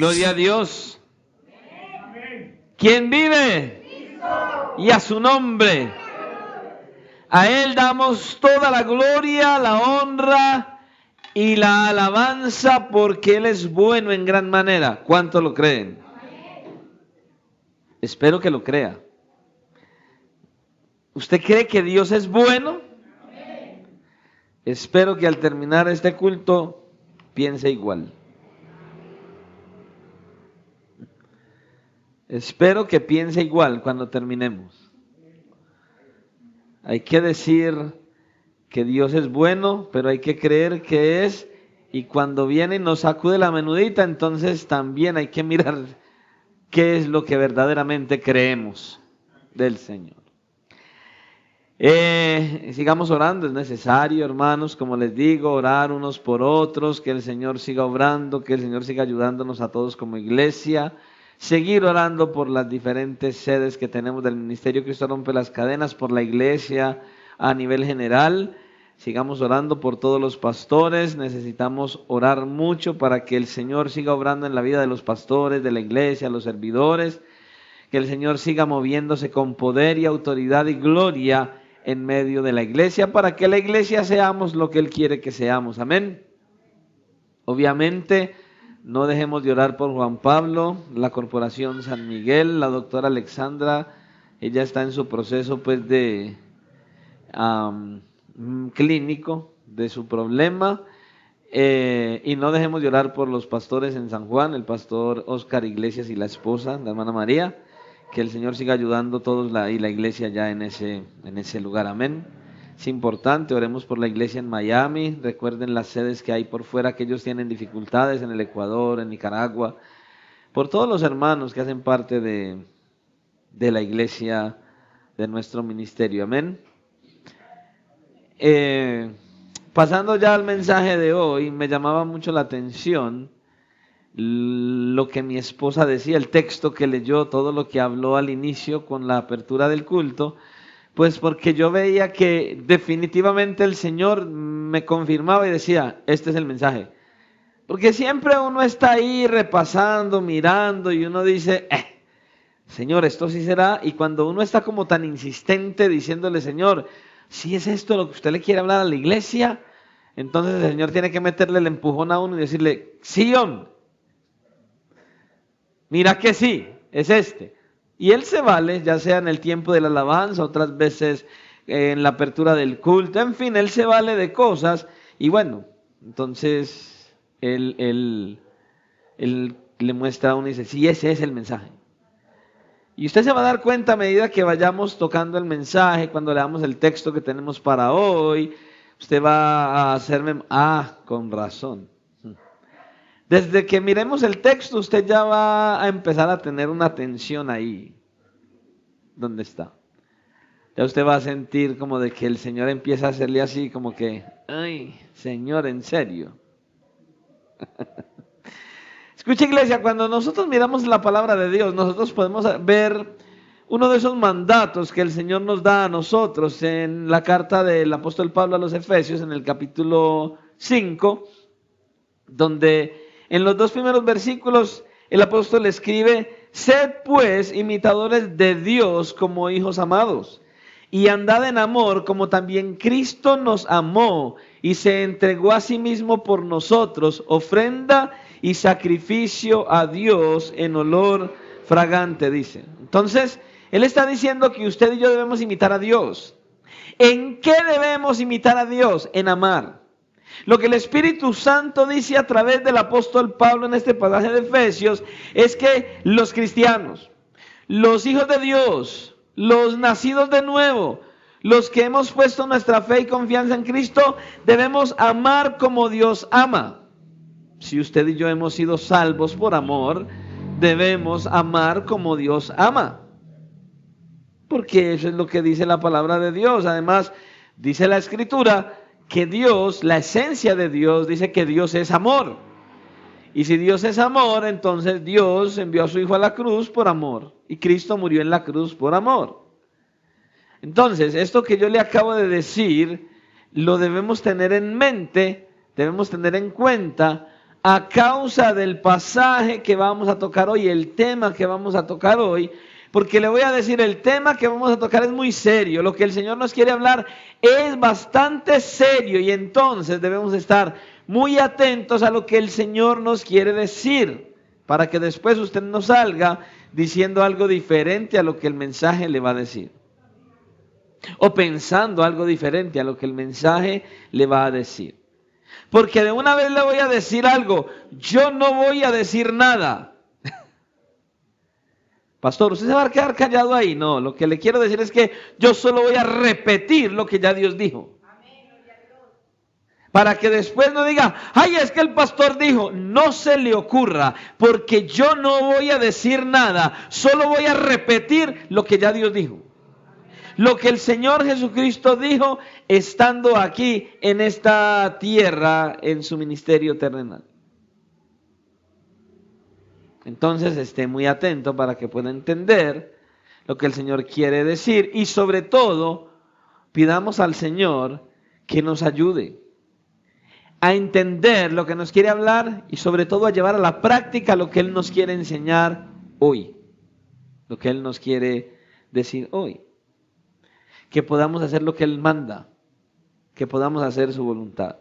Gloria a Dios. ¿Quién vive? Y a su nombre. A Él damos toda la gloria, la honra y la alabanza porque Él es bueno en gran manera. ¿Cuántos lo creen? Espero que lo crea. ¿Usted cree que Dios es bueno? Espero que al terminar este culto piense igual. Espero que piense igual cuando terminemos. Hay que decir que Dios es bueno, pero hay que creer que es, y cuando viene y nos sacude la menudita, entonces también hay que mirar qué es lo que verdaderamente creemos del Señor. Sigamos orando, es necesario, hermanos, como les digo, orar unos por otros, que el Señor siga obrando, que el Señor siga ayudándonos a todos como iglesia. Seguir orando por las diferentes sedes que tenemos del Ministerio Cristo Rompe las Cadenas, por la iglesia a nivel general. Sigamos orando por todos los pastores. Necesitamos orar mucho para que el Señor siga obrando en la vida de los pastores, de la iglesia, los servidores. Que el Señor siga moviéndose con poder y autoridad y gloria en medio de la iglesia, para que la iglesia seamos lo que Él quiere que seamos. Amén. Obviamente, no dejemos de orar por Juan Pablo, la Corporación San Miguel, la doctora Alexandra. Ella está en su proceso pues de clínico de su problema. Y no dejemos de orar por los pastores en San Juan, el pastor Oscar Iglesias y la esposa, la hermana María. Que el Señor siga ayudando a todos y la iglesia ya en ese lugar. Amén. Es importante, oremos por la iglesia en Miami. Recuerden las sedes que hay por fuera, que ellos tienen dificultades en el Ecuador, en Nicaragua. Por todos los hermanos que hacen parte de la iglesia de nuestro ministerio. Amén. Pasando ya al mensaje de hoy, me llamaba mucho la atención lo que mi esposa decía, el texto que leyó, todo lo que habló al inicio con la apertura del culto, pues porque yo veía que definitivamente el Señor me confirmaba y decía, este es el mensaje. Porque siempre uno está ahí repasando, mirando y uno dice, Señor, esto sí será. Y cuando uno está como tan insistente diciéndole, Señor, si es esto lo que usted le quiere hablar a la iglesia, entonces el Señor tiene que meterle el empujón a uno y decirle, sí, hombre. Mira que sí, es este. Y Él se vale, ya sea en el tiempo de la alabanza, otras veces en la apertura del culto, en fin, Él se vale de cosas. Y bueno, entonces Él le muestra a uno y dice, sí, ese es el mensaje. Y usted se va a dar cuenta a medida que vayamos tocando el mensaje, cuando leamos el texto que tenemos para hoy, usted va a hacerme, con razón. Desde que miremos el texto, usted ya va a empezar a tener una atención ahí. ¿Dónde está? Ya usted va a sentir como de que el Señor empieza a hacerle así, como que, ay, Señor, ¿en serio? Escucha, iglesia, cuando nosotros miramos la palabra de Dios, nosotros podemos ver uno de esos mandatos que el Señor nos da a nosotros en la carta del apóstol Pablo a los Efesios, en el capítulo 5, donde en los 2 primeros versículos el apóstol escribe, sed pues imitadores de Dios como hijos amados, y andad en amor como también Cristo nos amó y se entregó a sí mismo por nosotros, ofrenda y sacrificio a Dios en olor fragante, dice. Entonces, él está diciendo que usted y yo debemos imitar a Dios. ¿En qué debemos imitar a Dios? En amar. Lo que el Espíritu Santo dice a través del apóstol Pablo en este pasaje de Efesios es que los cristianos, los hijos de Dios, los nacidos de nuevo, los que hemos puesto nuestra fe y confianza en Cristo, debemos amar como Dios ama. Si usted y yo hemos sido salvos por amor, debemos amar como Dios ama. Porque eso es lo que dice la palabra de Dios. Además, dice la Escritura que Dios, la esencia de Dios, dice que Dios es amor. Y si Dios es amor, entonces Dios envió a su Hijo a la cruz por amor. Y Cristo murió en la cruz por amor. Entonces, esto que yo le acabo de decir, lo debemos tener en mente, debemos tener en cuenta a causa del pasaje que vamos a tocar hoy, el tema que vamos a tocar hoy, porque le voy a decir, el tema que vamos a tocar es muy serio, lo que el Señor nos quiere hablar es bastante serio y entonces debemos estar muy atentos a lo que el Señor nos quiere decir, para que después usted no salga diciendo algo diferente a lo que el mensaje le va a decir, o pensando algo diferente a lo que el mensaje le va a decir. Porque de una vez le voy a decir algo, yo no voy a decir nada. Pastor, ¿usted se va a quedar callado ahí? No, lo que le quiero decir es que yo solo voy a repetir lo que ya Dios dijo. Para que después no diga, ay, es que el pastor dijo, no se le ocurra, porque yo no voy a decir nada, solo voy a repetir lo que ya Dios dijo. Lo que el Señor Jesucristo dijo estando aquí en esta tierra en su ministerio terrenal. Entonces esté muy atento para que pueda entender lo que el Señor quiere decir y sobre todo pidamos al Señor que nos ayude a entender lo que nos quiere hablar y sobre todo a llevar a la práctica lo que Él nos quiere enseñar hoy, lo que Él nos quiere decir hoy. Que podamos hacer lo que Él manda, que podamos hacer su voluntad.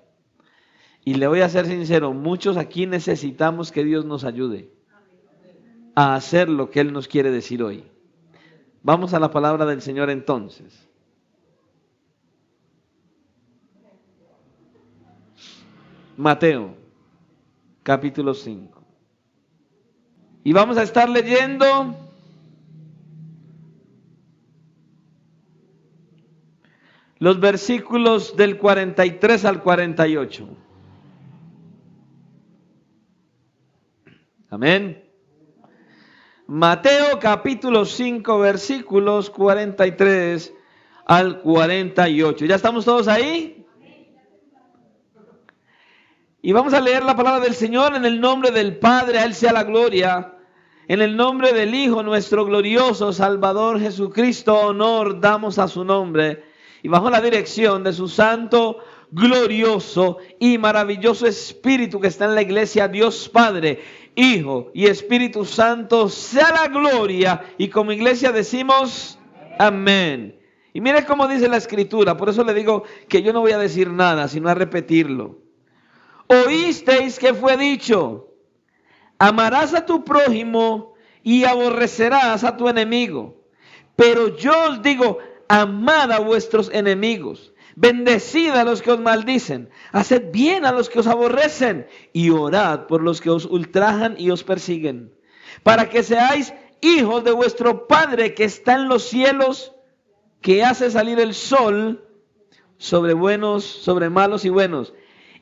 Y le voy a ser sincero, muchos aquí necesitamos que Dios nos ayude a hacer lo que Él nos quiere decir hoy. Vamos a la palabra del Señor entonces. Mateo, capítulo 5. Y vamos a estar leyendo los versículos del 43 al 48. Amén. Mateo capítulo 5 versículos 43 al 48. ¿Ya estamos todos ahí? Y vamos a leer la palabra del Señor en el nombre del Padre, a Él sea la gloria. En el nombre del Hijo, nuestro glorioso Salvador Jesucristo, honor damos a su nombre. Y bajo la dirección de su santo, glorioso y maravilloso Espíritu que está en la iglesia, Dios Padre, Hijo y Espíritu Santo, sea la gloria. Y como iglesia decimos, amén. Y mire cómo dice la Escritura, por eso le digo que yo no voy a decir nada, sino a repetirlo. Oísteis que fue dicho, amarás a tu prójimo y aborrecerás a tu enemigo. Pero yo os digo, amad a vuestros enemigos, bendecid a los que os maldicen, haced bien a los que os aborrecen y orad por los que os ultrajan y os persiguen, para que seáis hijos de vuestro Padre que está en los cielos, que hace salir el sol sobre buenos, sobre malos y buenos,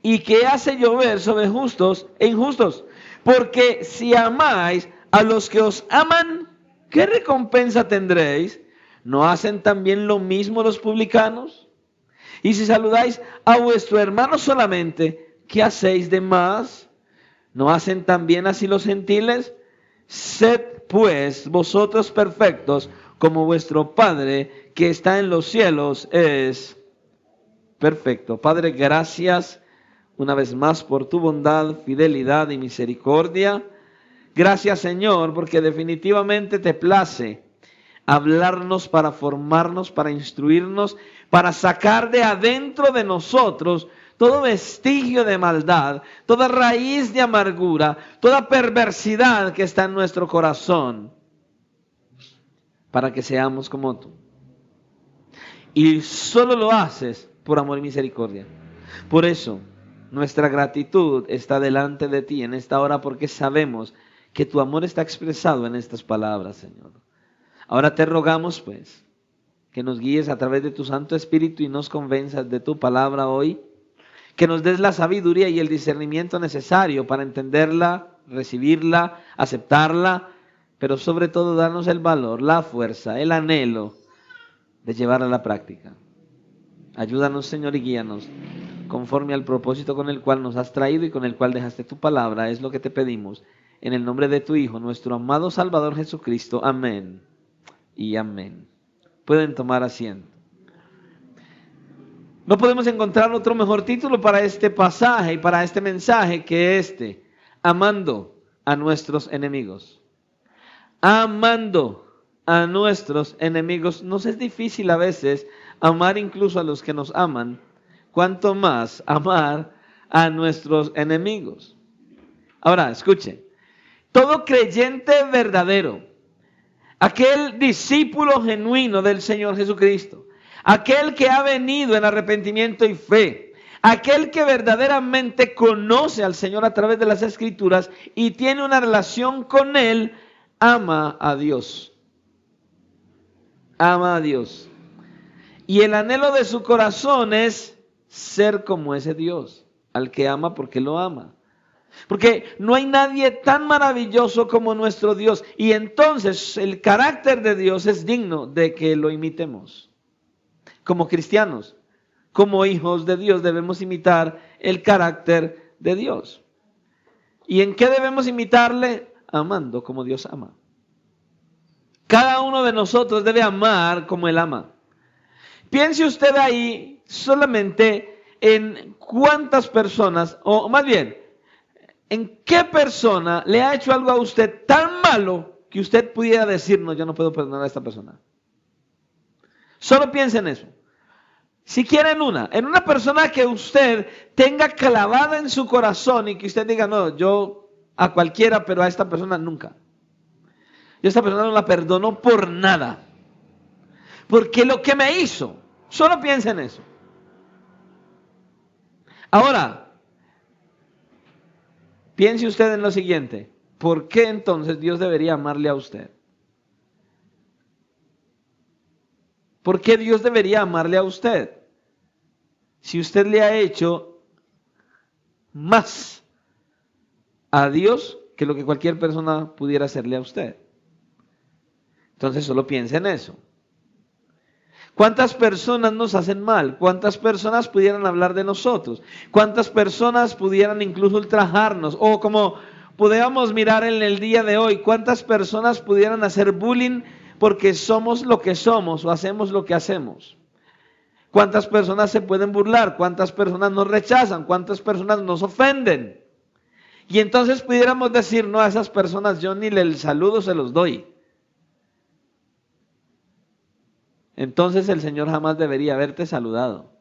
y que hace llover sobre justos e injustos. Porque si amáis a los que os aman, ¿qué recompensa tendréis? ¿No hacen también lo mismo los publicanos? Y si saludáis a vuestro hermano solamente, ¿qué hacéis de más? ¿No hacen también así los gentiles? Sed pues vosotros perfectos, como vuestro Padre que está en los cielos es perfecto. Padre, gracias una vez más por tu bondad, fidelidad y misericordia. Gracias, Señor, porque definitivamente te place hablarnos para formarnos, para instruirnos, para sacar de adentro de nosotros todo vestigio de maldad, toda raíz de amargura, toda perversidad que está en nuestro corazón, para que seamos como tú. Y solo lo haces por amor y misericordia. Por eso, nuestra gratitud está delante de ti en esta hora, porque sabemos que tu amor está expresado en estas palabras, Señor. Ahora te rogamos, pues, que nos guíes a través de tu Santo Espíritu y nos convenzas de tu palabra hoy, que nos des la sabiduría y el discernimiento necesario para entenderla, recibirla, aceptarla, pero sobre todo darnos el valor, la fuerza, el anhelo de llevarla a la práctica. Ayúdanos, Señor, y guíanos conforme al propósito con el cual nos has traído y con el cual dejaste tu palabra. Es lo que te pedimos en el nombre de tu Hijo, nuestro amado Salvador Jesucristo. Amén y amén. Pueden tomar asiento. No podemos encontrar otro mejor título para este pasaje y para este mensaje que este. amando a nuestros enemigos. Amando a nuestros enemigos. Nos es difícil a veces amar incluso a los que nos aman, cuanto más amar a nuestros enemigos. Ahora, escuchen, todo creyente verdadero, aquel discípulo genuino del Señor Jesucristo, aquel que ha venido en arrepentimiento y fe, aquel que verdaderamente conoce al Señor a través de las Escrituras y tiene una relación con Él, ama a Dios. Ama a Dios. Y el anhelo de su corazón es ser como ese Dios, al que ama porque lo ama. Porque no hay nadie tan maravilloso como nuestro Dios. Y entonces el carácter de Dios es digno de que lo imitemos. Como cristianos, como hijos de Dios, debemos imitar el carácter de Dios. ¿Y en qué debemos imitarle? Amando como Dios ama. Cada uno de nosotros debe amar como Él ama. Piense usted ahí solamente en cuántas personas, o más bien, en qué persona le ha hecho algo a usted tan malo que usted pudiera decir, no, yo no puedo perdonar a esta persona. Solo piense en eso. Si quiere en una persona que usted tenga clavada en su corazón y que usted diga, no, yo a cualquiera, pero a esta persona nunca. Yo a esta persona no la perdono por nada. Porque lo que me hizo, solo piense en eso. Ahora, piense usted en lo siguiente. ¿Por qué entonces Dios debería amarle a usted? ¿Por qué Dios debería amarle a usted? Si usted le ha hecho más a Dios que lo que cualquier persona pudiera hacerle a usted. Entonces solo piense en eso. ¿Cuántas personas nos hacen mal? ¿Cuántas personas pudieran hablar de nosotros? ¿Cuántas personas pudieran incluso ultrajarnos? O como podemos mirar en el día de hoy, ¿cuántas personas pudieran hacer bullying porque somos lo que somos o hacemos lo que hacemos? ¿Cuántas personas se pueden burlar? ¿Cuántas personas nos rechazan? ¿Cuántas personas nos ofenden? Y entonces pudiéramos decir, no, a esas personas yo ni el saludo se los doy. Entonces el Señor jamás debería haberte saludado.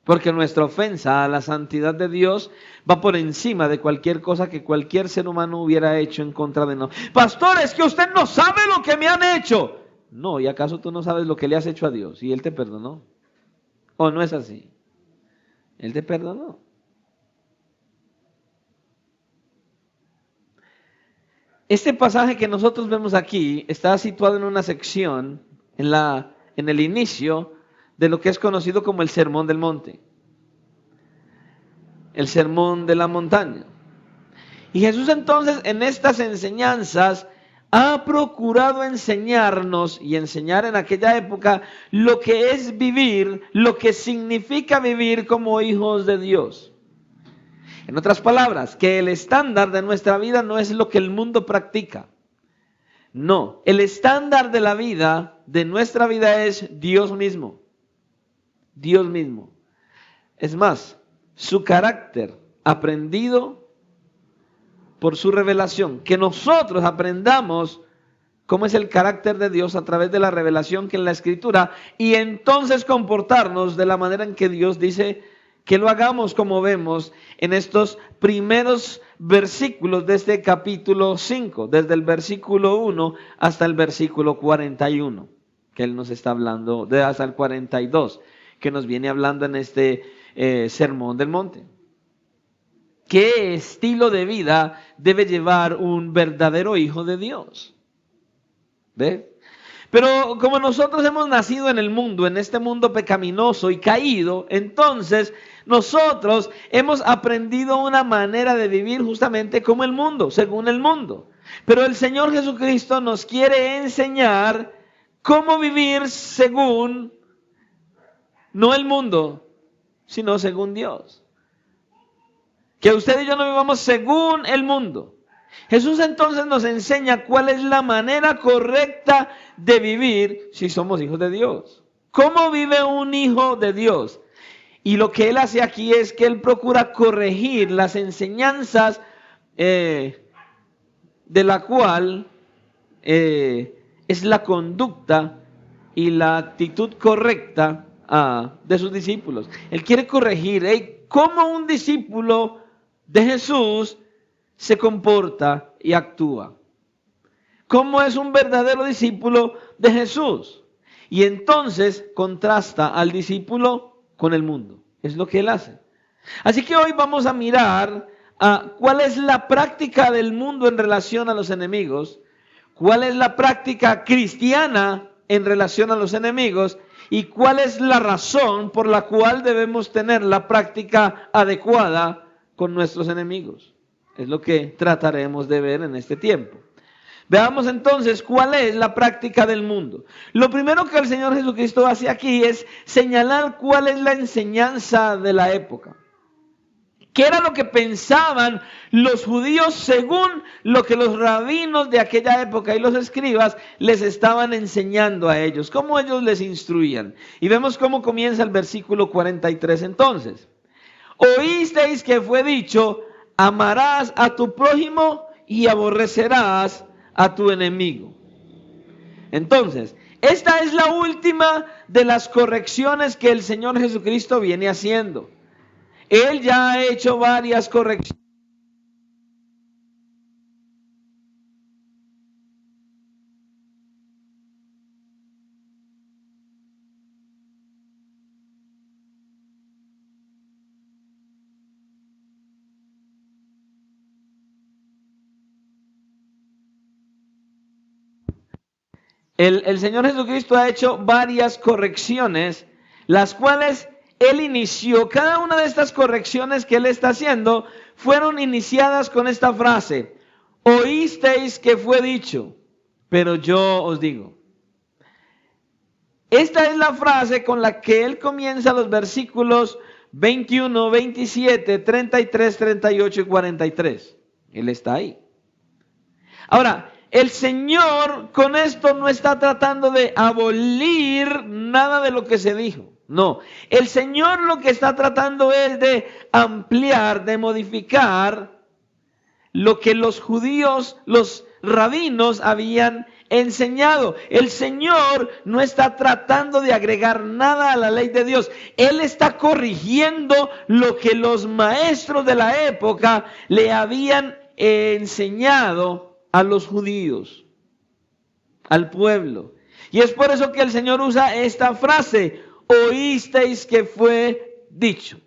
Porque nuestra ofensa a la santidad de Dios va por encima de cualquier cosa que cualquier ser humano hubiera hecho en contra de nosotros. Pastor, es que usted no sabe lo que me han hecho. No, ¿y acaso tú no sabes lo que le has hecho a Dios? Y Él te perdonó. ¿O no es así? Él te perdonó. Este pasaje que nosotros vemos aquí está situado en una sección, en el inicio de lo que es conocido como el Sermón del Monte. El Sermón de la Montaña. Y Jesús entonces en estas enseñanzas ha procurado enseñarnos y enseñar en aquella época lo que es vivir, lo que significa vivir como hijos de Dios. En otras palabras, que el estándar de nuestra vida no es lo que el mundo practica. No, el estándar de la vida, de nuestra vida es Dios mismo. Dios mismo. Es más, su carácter aprendido por su revelación. Que nosotros aprendamos cómo es el carácter de Dios a través de la revelación que en la Escritura y entonces comportarnos de la manera en que Dios dice que lo hagamos, como vemos en estos primeros versículos de este capítulo 5, desde el versículo 1 hasta el versículo 41, que Él nos está hablando, hasta el 42, que nos viene hablando en este Sermón del Monte. ¿Qué estilo de vida debe llevar un verdadero hijo de Dios? ¿Ve? Pero como nosotros hemos nacido en el mundo, en este mundo pecaminoso y caído, entonces nosotros hemos aprendido una manera de vivir justamente como el mundo, según el mundo. Pero el Señor Jesucristo nos quiere enseñar cómo vivir según, no el mundo, sino según Dios. Que usted y yo no vivamos según el mundo. Jesús entonces nos enseña cuál es la manera correcta de vivir si somos hijos de Dios. ¿Cómo vive un hijo de Dios? Y lo que él hace aquí es que él procura corregir las enseñanzas de la cual es la conducta y la actitud correcta de sus discípulos. Él quiere corregir cómo un discípulo de Jesús se comporta y actúa. Cómo es un verdadero discípulo de Jesús. Y entonces contrasta al discípulo con el mundo. Es lo que él hace. Así que hoy vamos a mirar cuál es la práctica del mundo en relación a los enemigos, cuál es la práctica cristiana en relación a los enemigos y cuál es la razón por la cual debemos tener la práctica adecuada con nuestros enemigos. Es lo que trataremos de ver en este tiempo. Veamos entonces cuál es la práctica del mundo. Lo primero que el Señor Jesucristo hace aquí es señalar cuál es la enseñanza de la época. ¿Qué era lo que pensaban los judíos según lo que los rabinos de aquella época y los escribas les estaban enseñando a ellos? ¿Cómo ellos les instruían? Y vemos cómo comienza el versículo 43 entonces. Oísteis que fue dicho, amarás a tu prójimo y aborrecerás a tu enemigo. Entonces, esta es la última de las correcciones que el Señor Jesucristo viene haciendo. Él ya ha hecho varias correcciones. El Señor Jesucristo ha hecho varias correcciones, las cuales Él inició. Cada una de estas correcciones que Él está haciendo fueron iniciadas con esta frase: oísteis que fue dicho, pero yo os digo. Esta es la frase con la que Él comienza los versículos 21, 27, 33, 38 y 43. Él está ahí. Ahora, el Señor con esto no está tratando de abolir nada de lo que se dijo. No, el Señor lo que está tratando es de ampliar, de modificar lo que los judíos, los rabinos habían enseñado. El Señor no está tratando de agregar nada a la ley de Dios. Él está corrigiendo lo que los maestros de la época le habían enseñado a los judíos, al pueblo. Y es por eso que el Señor usa esta frase: oísteis que fue dicho.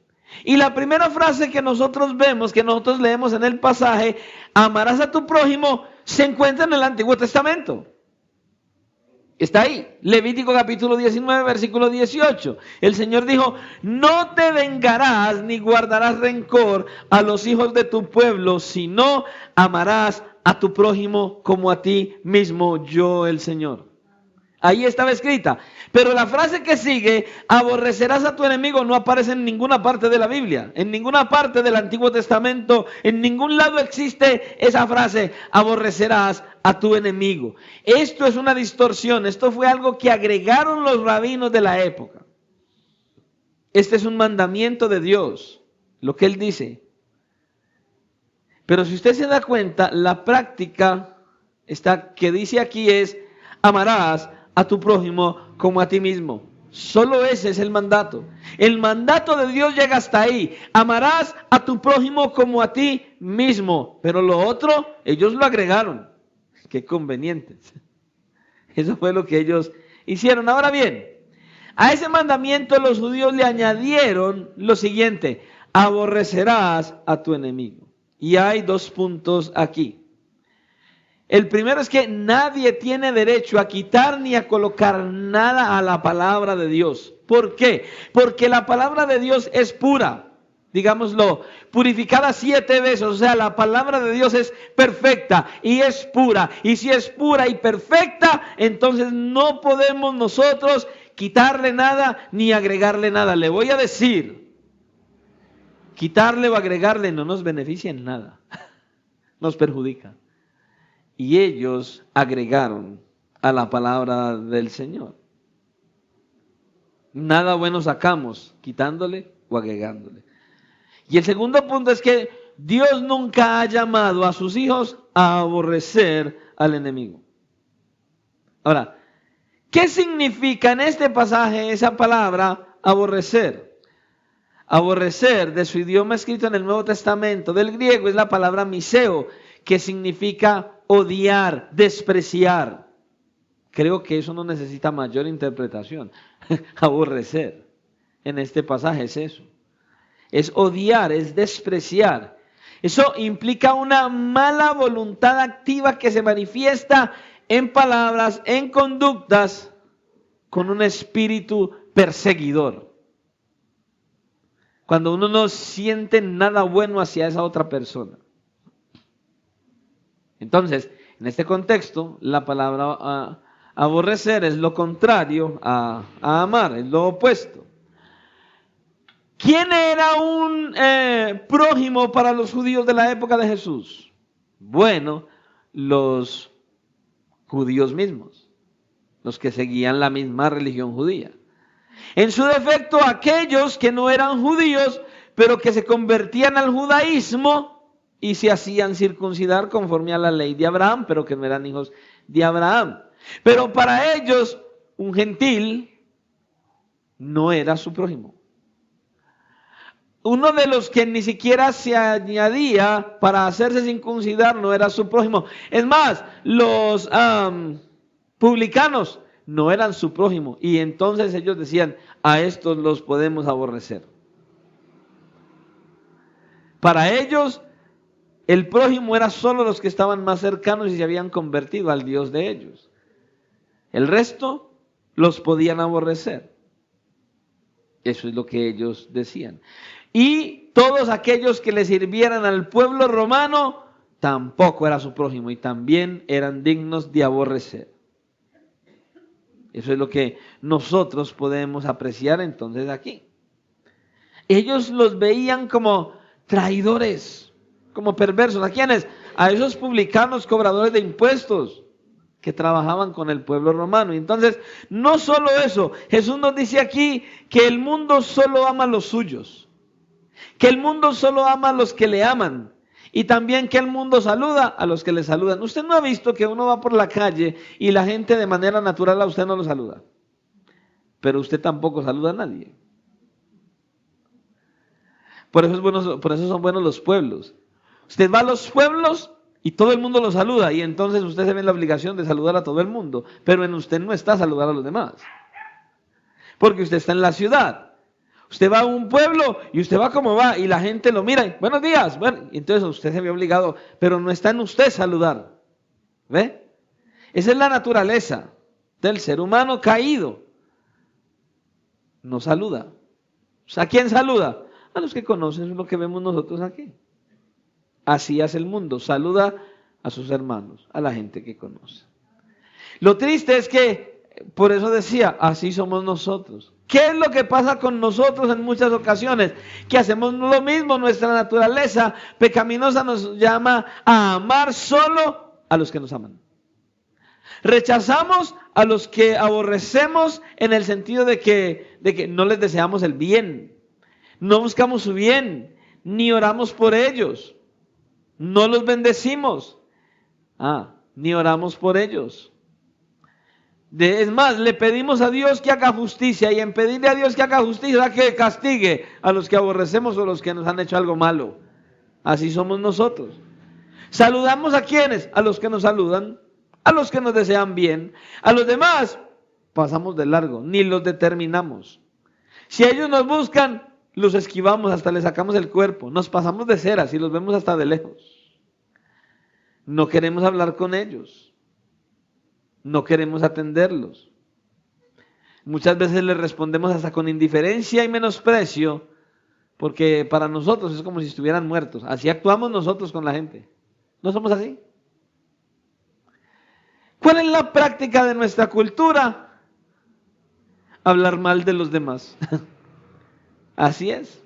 Y la primera frase que nosotros vemos, que nosotros leemos en el pasaje, amarás a tu prójimo, se encuentra en el Antiguo Testamento. Está ahí, Levítico capítulo 19, versículo 18. El Señor dijo: no te vengarás ni guardarás rencor a los hijos de tu pueblo, sino amarás a tu prójimo como a ti mismo, yo el Señor. Ahí estaba escrita. Pero la frase que sigue, aborrecerás a tu enemigo, no aparece en ninguna parte de la Biblia, en ninguna parte del Antiguo Testamento, en ningún lado existe esa frase: aborrecerás a tu enemigo. Esto es una distorsión, esto fue algo que agregaron los rabinos de la época. Este es un mandamiento de Dios, lo que Él dice. Pero si usted se da cuenta, la práctica que dice aquí es: amarás a tu prójimo como a ti mismo. Solo ese es el mandato. El mandato de Dios llega hasta ahí: amarás a tu prójimo como a ti mismo. Pero lo otro, ellos lo agregaron. Qué convenientes. Eso fue lo que ellos hicieron. Ahora bien, a ese mandamiento los judíos le añadieron lo siguiente: aborrecerás a tu enemigo. Y hay dos puntos aquí. El primero es que nadie tiene derecho a quitar ni a colocar nada a la palabra de Dios. ¿Por qué? Porque la palabra de Dios es pura, digámoslo, purificada 7 veces. O sea, la palabra de Dios es perfecta y es pura. Y si es pura y perfecta, entonces no podemos nosotros quitarle nada ni agregarle nada. Le voy a decir, quitarle o agregarle no nos beneficia en nada, nos perjudica. Y ellos agregaron a la palabra del Señor. Nada bueno sacamos quitándole o agregándole. Y el segundo punto es que Dios nunca ha llamado a sus hijos a aborrecer al enemigo. Ahora, ¿qué significa en este pasaje esa palabra aborrecer? Aborrecer, de su idioma escrito en el Nuevo Testamento, del griego, es la palabra miseo, que significa odiar, despreciar. Creo que eso no necesita mayor interpretación. Aborrecer en este pasaje es eso. Es odiar, es despreciar. Eso implica una mala voluntad activa que se manifiesta en palabras, en conductas, con un espíritu perseguidor. Cuando uno no siente nada bueno hacia esa otra persona. Entonces, en este contexto, la palabra aborrecer es lo contrario a amar, es lo opuesto. ¿Quién era un prójimo para los judíos de la época de Jesús? Bueno, los judíos mismos, los que seguían la misma religión judía. En su defecto, aquellos que no eran judíos, pero que se convertían al judaísmo y se hacían circuncidar conforme a la ley de Abraham, pero que no eran hijos de Abraham. Pero para ellos, un gentil no era su prójimo. Uno de los que ni siquiera se añadía para hacerse circuncidar no era su prójimo. Es más, los publicanos no eran su prójimo. Y entonces ellos decían, a estos los podemos aborrecer. Para ellos, el prójimo era solo los que estaban más cercanos y se habían convertido al Dios de ellos. El resto los podían aborrecer. Eso es lo que ellos decían. Y todos aquellos que le sirvieran al pueblo romano tampoco era su prójimo y también eran dignos de aborrecer. Eso es lo que nosotros podemos apreciar entonces aquí. Ellos los veían como traidores, como perversos. ¿A quiénes? A esos publicanos cobradores de impuestos que trabajaban con el pueblo romano. Y entonces, no solo eso, Jesús nos dice aquí que el mundo solo ama a los suyos, que el mundo solo ama a los que le aman, y también que el mundo saluda a los que le saludan. Usted no ha visto que uno va por la calle y la gente de manera natural a usted no lo saluda, pero usted tampoco saluda a nadie. Por eso son buenos los pueblos. Usted va a los pueblos y todo el mundo lo saluda, y entonces usted se ve en la obligación de saludar a todo el mundo, pero en usted no está saludar a los demás, porque usted está en la ciudad. Usted va a un pueblo y usted va como va y la gente lo mira y, buenos días, bueno, y entonces usted se ve obligado, pero no está en usted saludar. ¿Ve? Esa es la naturaleza del ser humano caído. No saluda. ¿A quién saluda? A los que conocen lo que vemos nosotros aquí. Así hace el mundo, saluda a sus hermanos, a la gente que conoce. Lo triste es que, por eso decía, así somos nosotros. ¿Qué es lo que pasa con nosotros en muchas ocasiones? Que hacemos lo mismo, nuestra naturaleza pecaminosa nos llama a amar solo a los que nos aman. Rechazamos a los que aborrecemos en el sentido de que no les deseamos el bien, no buscamos su bien, ni oramos por ellos, no los bendecimos, ni oramos por ellos. Es más, le pedimos a Dios que haga justicia, y en pedirle a Dios que haga justicia, que castigue a los que aborrecemos o los que nos han hecho algo malo. Así somos nosotros. ¿Saludamos a quiénes? A los que nos saludan, a los que nos desean bien. A los demás pasamos de largo, ni los determinamos. Si ellos nos buscan, los esquivamos, hasta les sacamos el cuerpo. Nos pasamos de ceras y los vemos hasta de lejos. No queremos hablar con ellos. No queremos atenderlos. Muchas veces les respondemos hasta con indiferencia y menosprecio, porque para nosotros es como si estuvieran muertos. Así actuamos nosotros con la gente. ¿No somos así? ¿Cuál es la práctica de nuestra cultura? Hablar mal de los demás. Así es.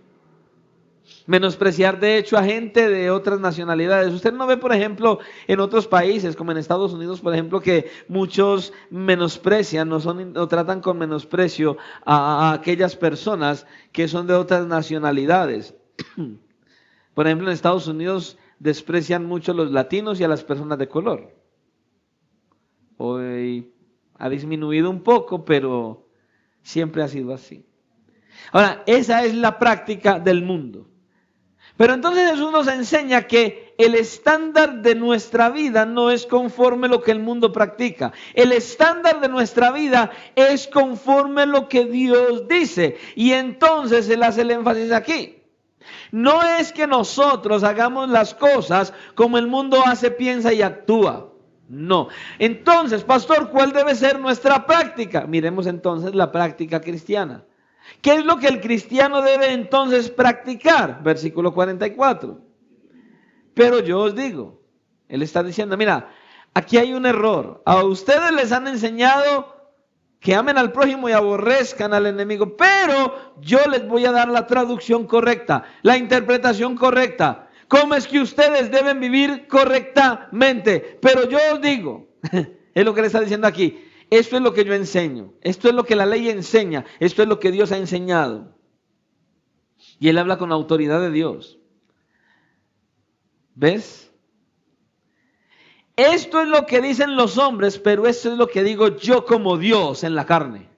Menospreciar de hecho a gente de otras nacionalidades. Usted no ve, por ejemplo, en otros países, como en Estados Unidos, por ejemplo, que muchos menosprecian o tratan con menosprecio a aquellas personas que son de otras nacionalidades. Por ejemplo, en Estados Unidos desprecian mucho a los latinos y a las personas de color. Hoy ha disminuido un poco, pero siempre ha sido así. Ahora, esa es la práctica del mundo. Pero entonces Jesús nos enseña que el estándar de nuestra vida no es conforme a lo que el mundo practica. El estándar de nuestra vida es conforme a lo que Dios dice. Y entonces Él hace el énfasis aquí. No es que nosotros hagamos las cosas como el mundo hace, piensa y actúa. No. Entonces, pastor, ¿cuál debe ser nuestra práctica? Miremos entonces la práctica cristiana. ¿Qué es lo que el cristiano debe entonces practicar? Versículo 44. Pero yo os digo, él está diciendo, mira, aquí hay un error. A ustedes les han enseñado que amen al prójimo y aborrezcan al enemigo, pero yo les voy a dar la traducción correcta, la interpretación correcta. ¿Cómo es que ustedes deben vivir correctamente? Pero yo os digo, es lo que le está diciendo aquí. Esto es lo que yo enseño, esto es lo que la ley enseña, esto es lo que Dios ha enseñado. Y él habla con la autoridad de Dios. ¿Ves? Esto es lo que dicen los hombres, pero esto es lo que digo yo como Dios en la carne.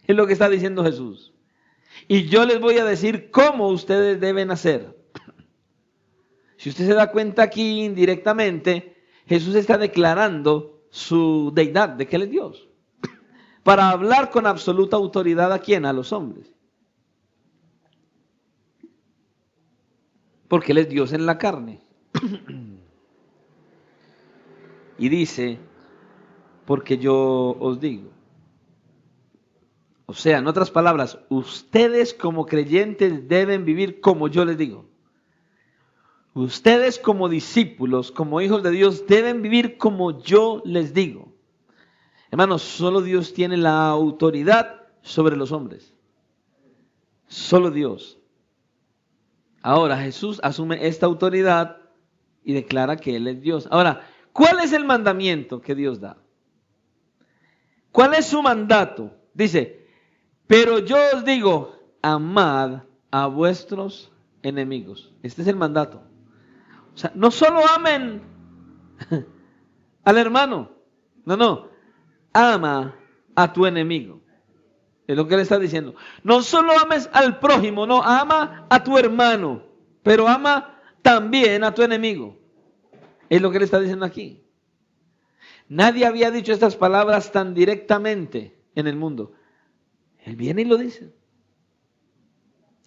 Es lo que está diciendo Jesús. Y yo les voy a decir cómo ustedes deben hacer. Si usted se da cuenta aquí indirectamente, Jesús está declarando su deidad, de que Él es Dios. Para hablar con absoluta autoridad ¿a quién? A los hombres. Porque Él es Dios en la carne. Y dice, porque yo os digo. O sea, en otras palabras, ustedes como creyentes deben vivir como yo les digo. Ustedes como discípulos, como hijos de Dios, deben vivir como yo les digo. Hermanos, solo Dios tiene la autoridad sobre los hombres. Solo Dios. Ahora Jesús asume esta autoridad y declara que Él es Dios. Ahora, ¿cuál es el mandamiento que Dios da? ¿Cuál es su mandato? Dice, pero yo os digo, amad a vuestros enemigos. Este es el mandato. O sea, no solo amen al hermano, no. Ama a tu enemigo. Es lo que le está diciendo. No solo ames al prójimo, no, ama a tu hermano, pero ama también a tu enemigo. Es lo que le está diciendo aquí. Nadie había dicho estas palabras tan directamente en el mundo. Él viene y lo dice.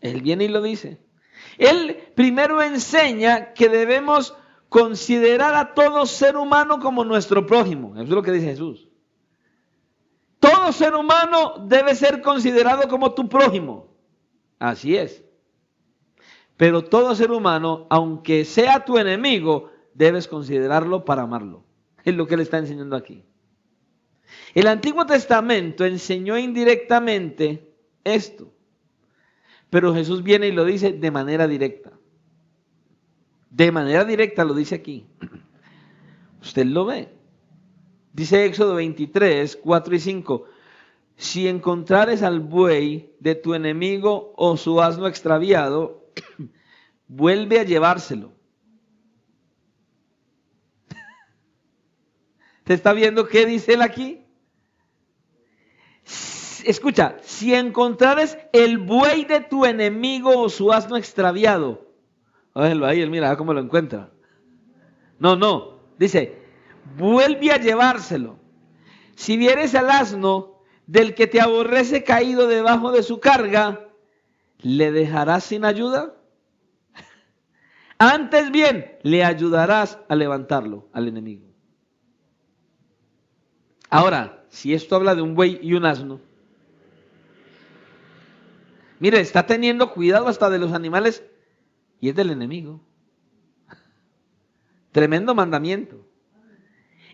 Él viene y lo dice. Él primero enseña que debemos considerar a todo ser humano como nuestro prójimo. Eso es lo que dice Jesús. Todo ser humano debe ser considerado como tu prójimo. Así es. Pero todo ser humano, aunque sea tu enemigo, debes considerarlo para amarlo. Es lo que él está enseñando aquí. El Antiguo Testamento enseñó indirectamente esto. Pero Jesús viene y lo dice de manera directa. De manera directa lo dice aquí. Usted lo ve. Dice Éxodo 23, 4 y 5. Si encontrares al buey de tu enemigo o su asno extraviado, vuelve a llevárselo. ¿Te está viendo qué dice él aquí? Escucha, si encontrares el buey de tu enemigo o su asno extraviado, óyelo ahí, él mira cómo lo encuentra. No, dice, vuelve a llevárselo. Si vieres al asno del que te aborrece caído debajo de su carga, ¿le dejarás sin ayuda? Antes bien, le ayudarás a levantarlo al enemigo. Ahora, si esto habla de un buey y un asno, mire, está teniendo cuidado hasta de los animales y es del enemigo. Tremendo mandamiento.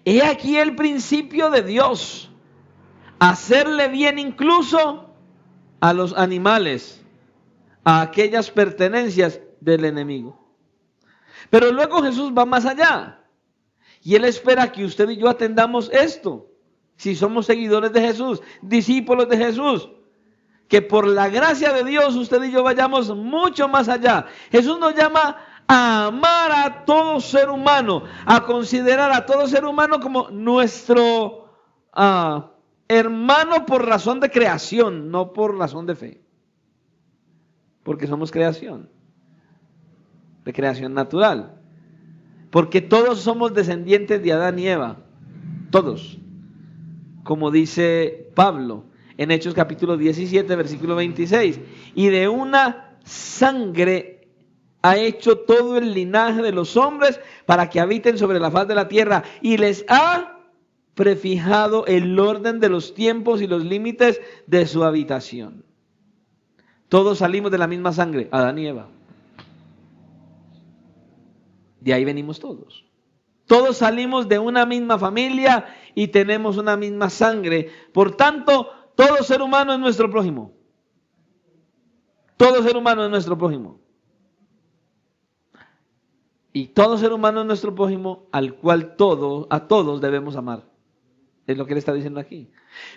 He aquí el principio de Dios. Hacerle bien incluso a los animales, a aquellas pertenencias del enemigo. Pero luego Jesús va más allá. Y Él espera que usted y yo atendamos esto. Si somos seguidores de Jesús, discípulos de Jesús, que por la gracia de Dios usted y yo vayamos mucho más allá. Jesús nos llama a amar a todo ser humano, a considerar a todo ser humano como nuestro hermano por razón de creación, no por razón de fe. Porque somos creación, de creación natural. Porque todos somos descendientes de Adán y Eva, todos. Como dice Pablo en Hechos capítulo 17, versículo 26. Y de una sangre ha hecho todo el linaje de los hombres para que habiten sobre la faz de la tierra. Y les ha prefijado el orden de los tiempos y los límites de su habitación. Todos salimos de la misma sangre, Adán y Eva. De ahí venimos todos. Todos salimos de una misma familia y tenemos una misma sangre. Por tanto, todo ser humano es nuestro prójimo. Todo ser humano es nuestro prójimo. Y todo ser humano es nuestro prójimo, al cual a todos debemos amar. Es lo que él está diciendo aquí.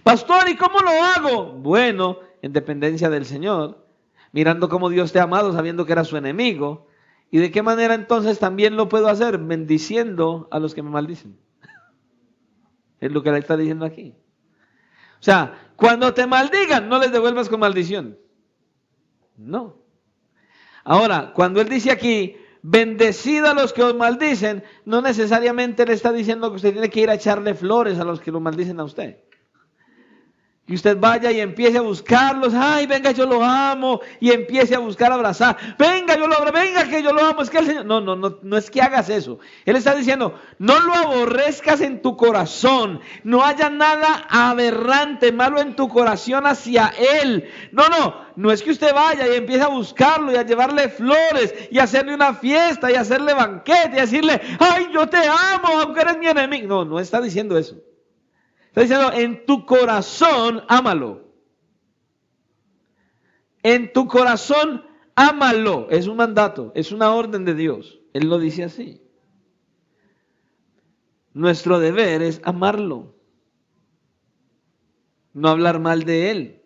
Pastor, ¿y cómo lo hago? Bueno, en dependencia del Señor, mirando cómo Dios te ha amado, sabiendo que era su enemigo. ¿Y de qué manera entonces también lo puedo hacer? Bendiciendo a los que me maldicen. Es lo que él está diciendo aquí. O sea, cuando te maldigan, no les devuelvas con maldición. No. Ahora, cuando él dice aquí, bendecid a los que os maldicen, no necesariamente le está diciendo que usted tiene que ir a echarle flores a los que lo maldicen a usted. Y usted vaya y empiece a buscarlos. Ay, venga, yo lo amo. Y empiece a buscar abrazar. Venga, yo lo amo. Venga, que yo lo amo. Es que el Señor... No es que hagas eso. Él está diciendo, no lo aborrezcas en tu corazón. No haya nada aberrante, malo en tu corazón hacia Él. No es que usted vaya y empiece a buscarlo y a llevarle flores y a hacerle una fiesta y a hacerle banquete y a decirle, ay, yo te amo, aunque eres mi enemigo. No está diciendo eso. Está diciendo, en tu corazón, ámalo. En tu corazón, ámalo. Es un mandato, es una orden de Dios. Él lo dice así. Nuestro deber es amarlo. No hablar mal de Él.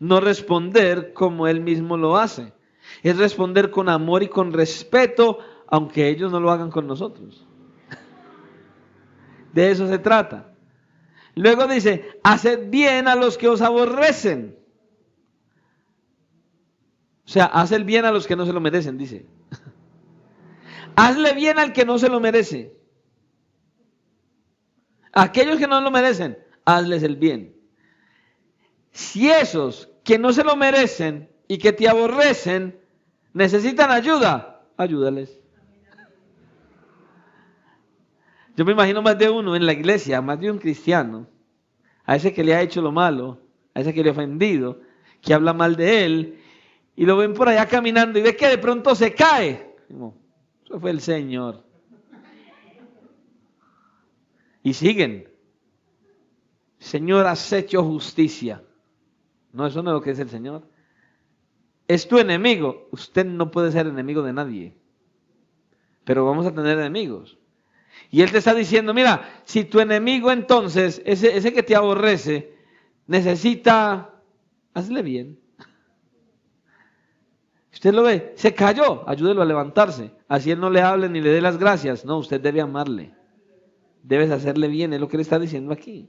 No responder como Él mismo lo hace. Es responder con amor y con respeto, aunque ellos no lo hagan con nosotros. De eso se trata. Luego dice, haced bien a los que os aborrecen. O sea, haz el bien a los que no se lo merecen, dice. Hazle bien al que no se lo merece. A aquellos que no lo merecen, hazles el bien. Si esos que no se lo merecen y que te aborrecen necesitan ayuda, ayúdales. Yo me imagino más de uno en la iglesia, más de un cristiano, a ese que le ha hecho lo malo, a ese que le ha ofendido, que habla mal de él, y lo ven por allá caminando y ve que de pronto se cae. Eso fue el Señor. Y siguen. Señor, has hecho justicia. No, eso no es lo que es el Señor. Es tu enemigo. Usted no puede ser enemigo de nadie. Pero vamos a tener enemigos. Y Él te está diciendo, mira, si tu enemigo entonces, ese que te aborrece, necesita, hazle bien. Usted lo ve, se cayó, ayúdelo a levantarse. Así Él no le hable ni le dé las gracias. No, usted debe amarle. Debes hacerle bien, es lo que Él está diciendo aquí.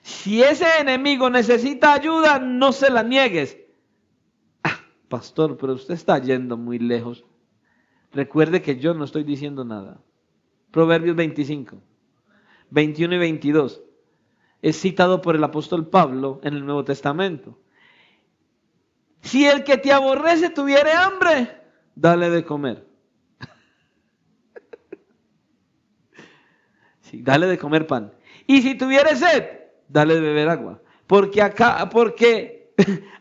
Si ese enemigo necesita ayuda, no se la niegues. Pastor, pero usted está yendo muy lejos. Recuerde que yo no estoy diciendo nada. Proverbios 25, 21 y 22 es citado por el apóstol Pablo en el Nuevo Testamento. Si el que te aborrece tuviere hambre, dale de comer. Sí, dale de comer pan. Y si tuviere sed, dale de beber agua. Porque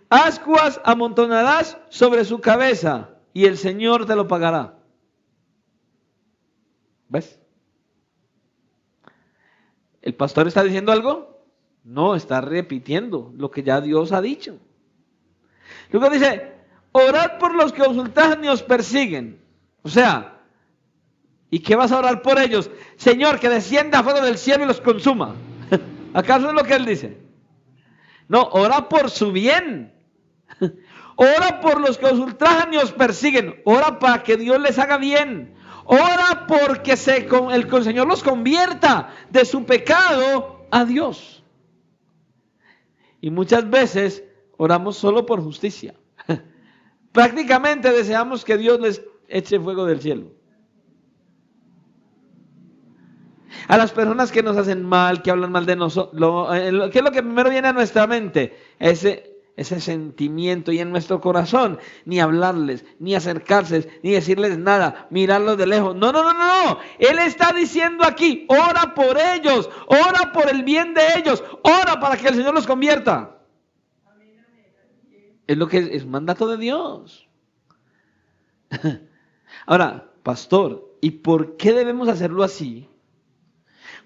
ascuas amontonarás sobre su cabeza y el Señor te lo pagará. ¿Ves? ¿El pastor está diciendo algo? No, está repitiendo lo que ya Dios ha dicho. Luego dice, orad por los que os ultrajan y os persiguen. O sea, ¿y qué vas a orar por ellos? Señor, que descienda fuego del cielo y los consuma. ¿Acaso es lo que él dice? No, ora por su bien. Ora por los que os ultrajan y os persiguen. Ora para que Dios les haga bien. Ora porque el Señor los convierta de su pecado a Dios. Y muchas veces oramos solo por justicia. Prácticamente deseamos que Dios les eche fuego del cielo. A las personas que nos hacen mal, que hablan mal de nosotros, ¿qué es lo que primero viene a nuestra mente? Ese sentimiento, y en nuestro corazón, ni hablarles, ni acercarse, ni decirles nada, mirarlos de lejos. No. Él está diciendo aquí, ora por ellos, ora por el bien de ellos, ora para que el Señor los convierta. Es lo que es mandato de Dios. Ahora, pastor, ¿y por qué debemos hacerlo así?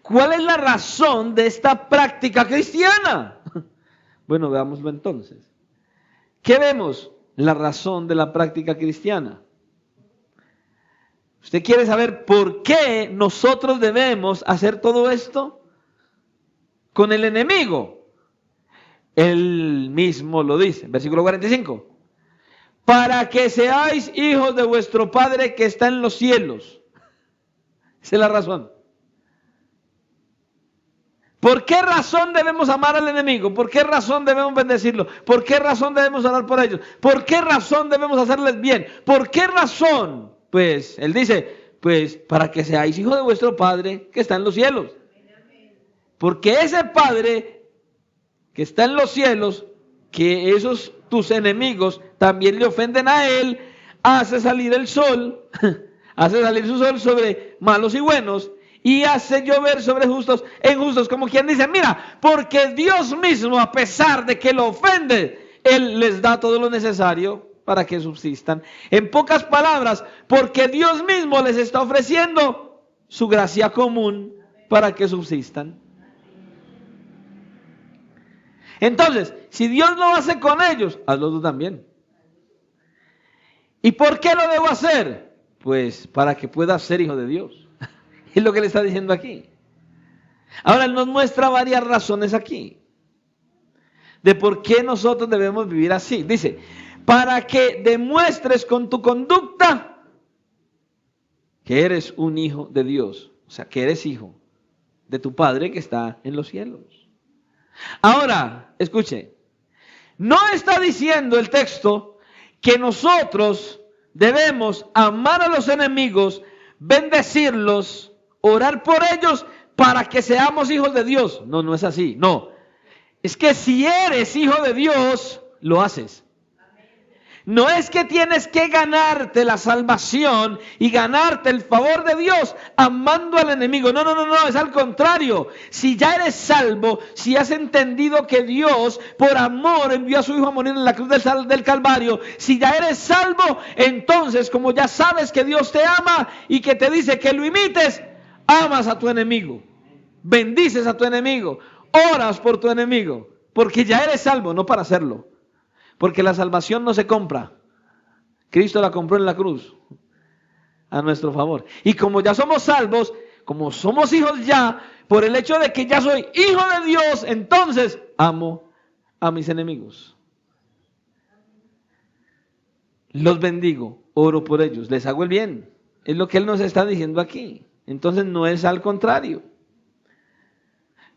¿Cuál es la razón de esta práctica cristiana? Bueno, veámoslo entonces. ¿Qué vemos? La razón de la práctica cristiana. ¿Usted quiere saber por qué nosotros debemos hacer todo esto con el enemigo? Él mismo lo dice, versículo 45. Para que seáis hijos de vuestro Padre que está en los cielos. Esa es la razón. ¿Por qué razón debemos amar al enemigo? ¿Por qué razón debemos bendecirlo? ¿Por qué razón debemos orar por ellos? ¿Por qué razón debemos hacerles bien? ¿Por qué razón? Pues, él dice, pues para que seáis hijos de vuestro Padre que está en los cielos. Porque ese Padre que está en los cielos, que esos tus enemigos también le ofenden a él, hace salir el sol, hace salir su sol sobre malos y buenos, y hace llover sobre justos e injustos, como quien dice, mira, porque Dios mismo, a pesar de que lo ofende, Él les da todo lo necesario para que subsistan. En pocas palabras, porque Dios mismo les está ofreciendo su gracia común para que subsistan. Entonces, si Dios lo hace con ellos, hazlo tú también. ¿Y por qué lo debo hacer? Pues para que puedas ser hijo de Dios. Es lo que le está diciendo aquí. Ahora Él nos muestra varias razones aquí de por qué nosotros debemos vivir así. Dice, para que demuestres con tu conducta que eres un hijo de Dios. O sea, que eres hijo de tu Padre que está en los cielos. Ahora, escuche, no está diciendo el texto que nosotros debemos amar a los enemigos, bendecirlos, orar por ellos para que seamos hijos de Dios. No, no es así, no. Es que si eres hijo de Dios, lo haces. No es que tienes que ganarte la salvación y ganarte el favor de Dios amando al enemigo. No, es al contrario. Si ya eres salvo, si has entendido que Dios por amor envió a su Hijo a morir en la cruz del Calvario, si ya eres salvo, entonces como ya sabes que Dios te ama y que te dice que lo imites, amas a tu enemigo, bendices a tu enemigo, oras por tu enemigo, porque ya eres salvo, no para hacerlo. Porque la salvación no se compra. Cristo la compró en la cruz a nuestro favor. Y como ya somos salvos, como somos hijos ya, por el hecho de que ya soy hijo de Dios, entonces amo a mis enemigos. Los bendigo, oro por ellos, les hago el bien. Es lo que Él nos está diciendo aquí. Entonces no es al contrario.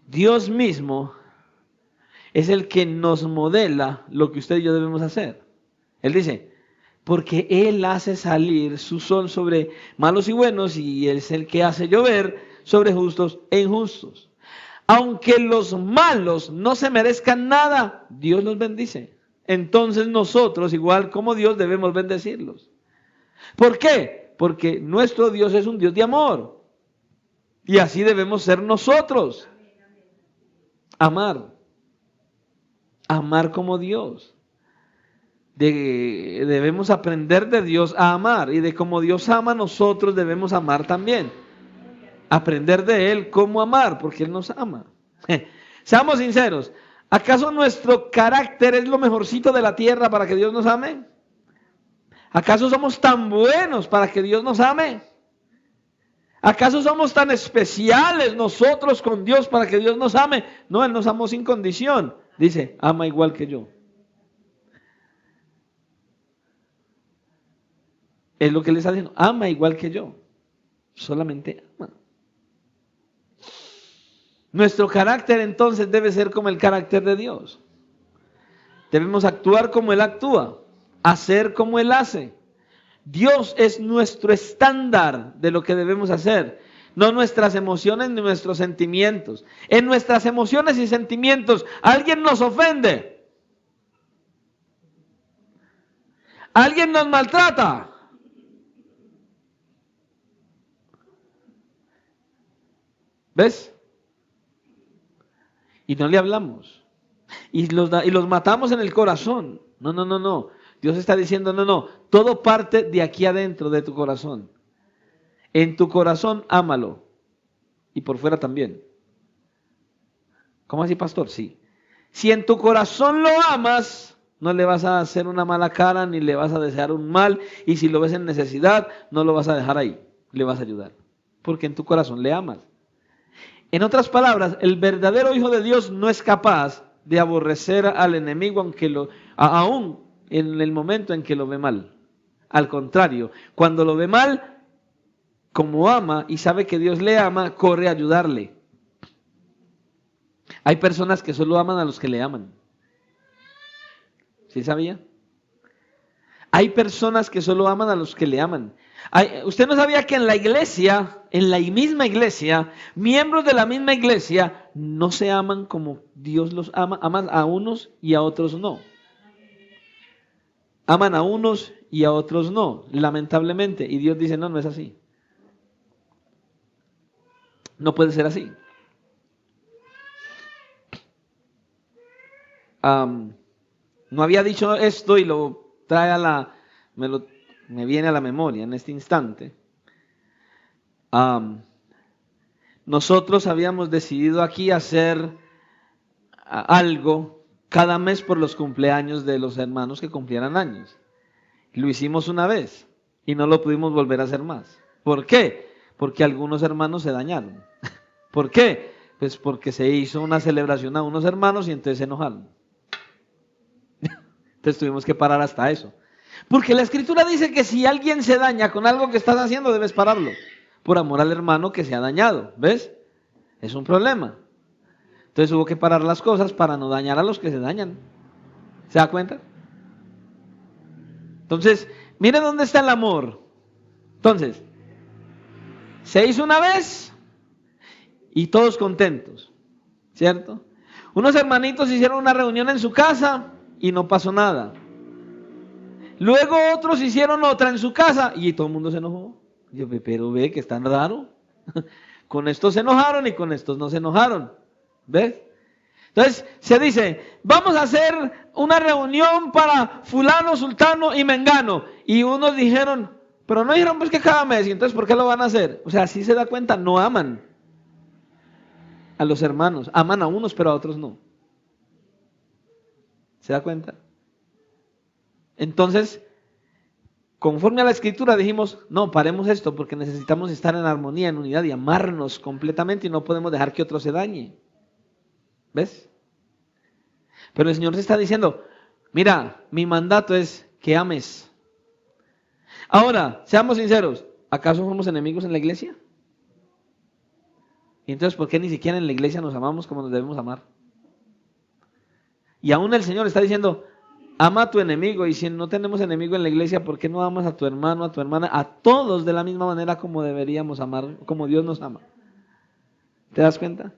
Dios mismo es el que nos modela lo que usted y yo debemos hacer. Él dice, porque Él hace salir su sol sobre malos y buenos y Él es el que hace llover sobre justos e injustos. Aunque los malos no se merezcan nada, Dios los bendice. Entonces nosotros, igual como Dios, debemos bendecirlos. ¿Por qué? Porque nuestro Dios es un Dios de amor. Y así debemos ser nosotros. Amar como Dios. Debemos aprender de Dios a amar, y de como Dios ama, nosotros debemos amar también. Aprender de Él cómo amar, porque Él nos ama. Seamos sinceros, ¿acaso nuestro carácter es lo mejorcito de la tierra para que Dios nos ame? ¿Acaso somos tan buenos para que Dios nos ame? ¿Acaso somos tan especiales nosotros con Dios para que Dios nos ame? No, Él nos amó sin condición. Dice, ama igual que yo. Es lo que le está diciendo, ama igual que yo. Solamente ama. Nuestro carácter entonces debe ser como el carácter de Dios. Debemos actuar como Él actúa, hacer como Él hace. Dios es nuestro estándar de lo que debemos hacer, no nuestras emociones ni nuestros sentimientos. En nuestras emociones y sentimientos, alguien nos ofende, alguien nos maltrata. ¿Ves? Y no le hablamos. Y los matamos en el corazón. No. Dios está diciendo, no. Todo parte de aquí adentro, de tu corazón. En tu corazón, ámalo. Y por fuera también. ¿Cómo así, pastor? Sí. Si en tu corazón lo amas, no le vas a hacer una mala cara, ni le vas a desear un mal. Y si lo ves en necesidad, no lo vas a dejar ahí. Le vas a ayudar. Porque en tu corazón le amas. En otras palabras, el verdadero Hijo de Dios no es capaz de aborrecer al enemigo aún en el momento en que lo ve mal. Al contrario, cuando lo ve mal, como ama y sabe que Dios le ama, corre a ayudarle. Hay personas que solo aman a los que le aman. ¿Sí sabía? Hay personas que solo aman a los que le aman. ¿Usted no sabía que en la iglesia, en la misma iglesia, miembros de la misma iglesia no se aman como Dios los ama? Aman a unos y a otros no. Aman a unos y a otros no, lamentablemente. Y Dios dice, no es así. No puede ser así. No había dicho esto y lo trae me viene a la memoria en este instante. Nosotros habíamos decidido aquí hacer algo cada mes por los cumpleaños de los hermanos que cumplieran años. Lo hicimos una vez y no lo pudimos volver a hacer más. ¿Por qué? Porque algunos hermanos se dañaron. ¿Por qué? Pues porque se hizo una celebración a unos hermanos y entonces se enojaron. Entonces tuvimos que parar hasta eso. Porque la Escritura dice que si alguien se daña con algo que estás haciendo, debes pararlo. Por amor al hermano que se ha dañado. ¿Ves? Es un problema. Entonces hubo que parar las cosas para no dañar a los que se dañan. ¿Se da cuenta? Entonces, mire dónde está el amor. Entonces, se hizo una vez y todos contentos. ¿Cierto? Unos hermanitos hicieron una reunión en su casa y no pasó nada. Luego otros hicieron otra en su casa y todo el mundo se enojó. Yo, pero ve que es tan raro. Con estos se enojaron y con estos no se enojaron. ¿Ves? Entonces se dice, vamos a hacer una reunión para fulano, sultano y mengano. Y unos dijeron, pero no dijeron pues que cada mes, y entonces ¿por qué lo van a hacer? O sea, si se da cuenta, no aman a los hermanos. Aman a unos pero a otros no. ¿Se da cuenta? Entonces, conforme a la Escritura dijimos, no, paremos esto porque necesitamos estar en armonía, en unidad y amarnos completamente y no podemos dejar que otro se dañe. ¿Ves? Pero el Señor se está diciendo, mira, mi mandato es que ames. Ahora, seamos sinceros, ¿acaso somos enemigos en la iglesia? Y entonces, ¿por qué ni siquiera en la iglesia nos amamos como nos debemos amar? Y aún el Señor está diciendo, ama a tu enemigo. Y si no tenemos enemigo en la iglesia, ¿por qué no amas a tu hermano, a tu hermana, a todos de la misma manera como deberíamos amar, como Dios nos ama? ¿Te das cuenta?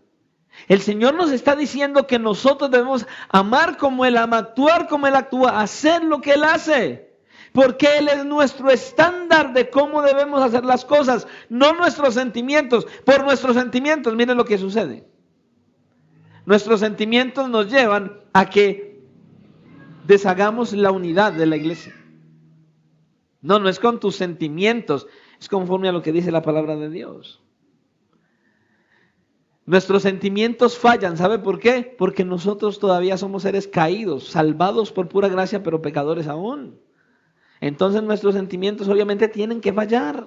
El Señor nos está diciendo que nosotros debemos amar como Él ama, actuar como Él actúa, hacer lo que Él hace. Porque Él es nuestro estándar de cómo debemos hacer las cosas, no nuestros sentimientos. Por nuestros sentimientos, miren lo que sucede. Nuestros sentimientos nos llevan a que deshagamos la unidad de la iglesia. No es con tus sentimientos, es conforme a lo que dice la palabra de Dios. Nuestros sentimientos fallan, ¿sabe por qué? Porque nosotros todavía somos seres caídos, salvados por pura gracia, pero pecadores aún. Entonces nuestros sentimientos obviamente tienen que fallar.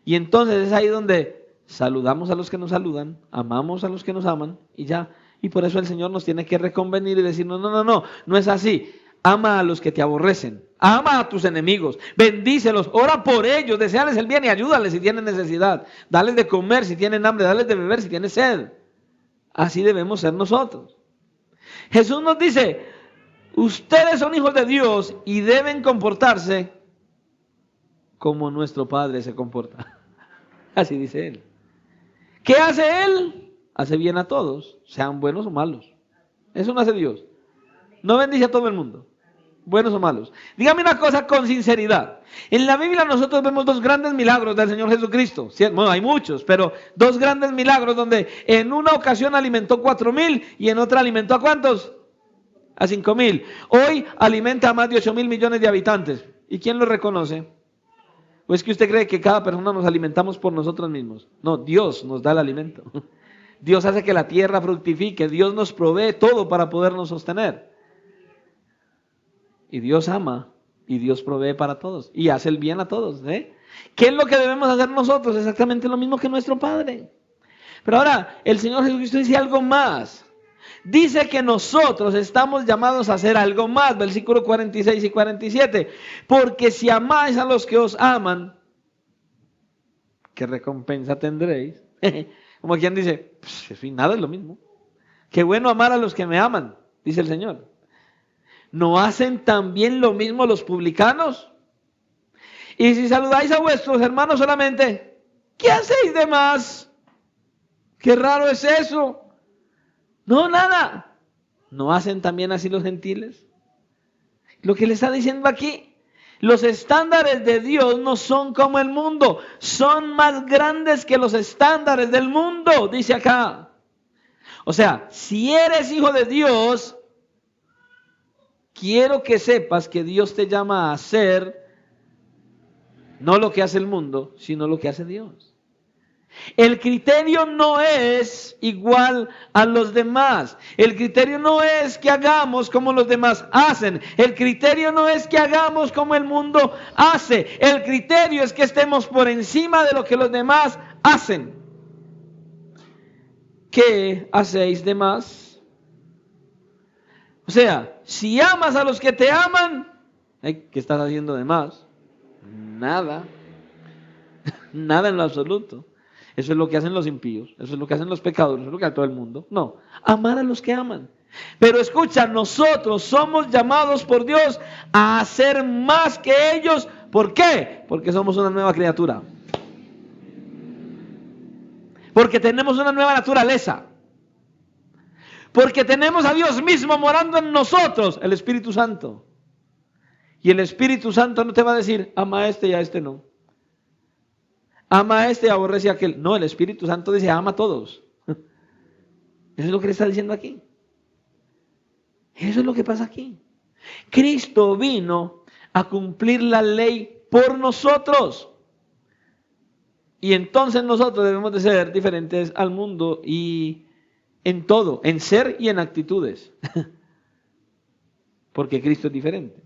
Y entonces es ahí donde saludamos a los que nos saludan, amamos a los que nos aman y ya. Y por eso el Señor nos tiene que reconvenir y decir, no es así. Ama a los que te aborrecen, ama a tus enemigos, bendícelos, ora por ellos, deséales el bien y ayúdales si tienen necesidad. Dales de comer si tienen hambre, dales de beber si tienen sed. Así debemos ser nosotros. Jesús nos dice, ustedes son hijos de Dios y deben comportarse como nuestro Padre se comporta. Así dice Él. ¿Qué hace Él? Hace bien a todos, sean buenos o malos. Eso no hace Dios. No bendice a todo el mundo, buenos o malos. Dígame una cosa con sinceridad. En la Biblia nosotros vemos dos grandes milagros del Señor Jesucristo. Bueno, hay muchos, pero dos grandes milagros donde en una ocasión alimentó 4,000 y en otra alimentó ¿a cuántos? A 5,000. Hoy alimenta a más de 8,000 millones de habitantes. ¿Y quién lo reconoce? ¿O es que usted cree que cada persona nos alimentamos por nosotros mismos? No, Dios nos da el alimento. Dios hace que la tierra fructifique. Dios nos provee todo para podernos sostener. Y Dios ama y Dios provee para todos y hace el bien a todos. ¿Qué es lo que debemos hacer nosotros? Exactamente lo mismo que nuestro Padre. Pero ahora el Señor Jesucristo dice algo más. Dice que nosotros estamos llamados a hacer algo más, versículo 46 y 47. Porque si amáis a los que os aman, ¿qué recompensa tendréis? Como quien dice, pues, nada es lo mismo. Qué bueno amar a los que me aman, dice el Señor. ¿No hacen también lo mismo los publicanos? Y si saludáis a vuestros hermanos solamente, ¿qué hacéis de más? Qué raro es eso. No, nada. ¿No hacen también así los gentiles? Lo que le está diciendo aquí, los estándares de Dios no son como el mundo, son más grandes que los estándares del mundo, dice acá. O sea, si eres hijo de Dios, quiero que sepas que Dios te llama a hacer no lo que hace el mundo, sino lo que hace Dios. El criterio no es igual a los demás. El criterio no es que hagamos como los demás hacen. El criterio no es que hagamos como el mundo hace. El criterio es que estemos por encima de lo que los demás hacen. ¿Qué hacéis de más? O sea, si amas a los que te aman, ¿qué estás haciendo de más? Nada. Nada en lo absoluto. Eso es lo que hacen los impíos, eso es lo que hacen los pecadores, eso es lo que hace todo el mundo. No, amar a los que aman. Pero escucha, nosotros somos llamados por Dios a hacer más que ellos. ¿Por qué? Porque somos una nueva criatura. Porque tenemos una nueva naturaleza. Porque tenemos a Dios mismo morando en nosotros, el Espíritu Santo. Y el Espíritu Santo no te va a decir, ama a este y a este no. Ama a este y aborrece a aquel. No, el Espíritu Santo dice, ama a todos. Eso es lo que le está diciendo aquí. Eso es lo que pasa aquí. Cristo vino a cumplir la ley por nosotros. Y entonces nosotros debemos de ser diferentes al mundo y en todo, en ser y en actitudes. Porque Cristo es diferente.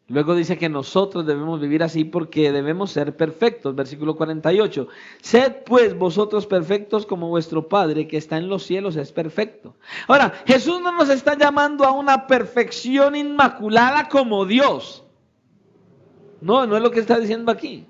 Luego dice que nosotros debemos vivir así porque debemos ser perfectos. Versículo 48. Sed pues vosotros perfectos como vuestro Padre que está en los cielos es perfecto. Ahora, Jesús no nos está llamando a una perfección inmaculada como Dios. No, no es lo que está diciendo aquí.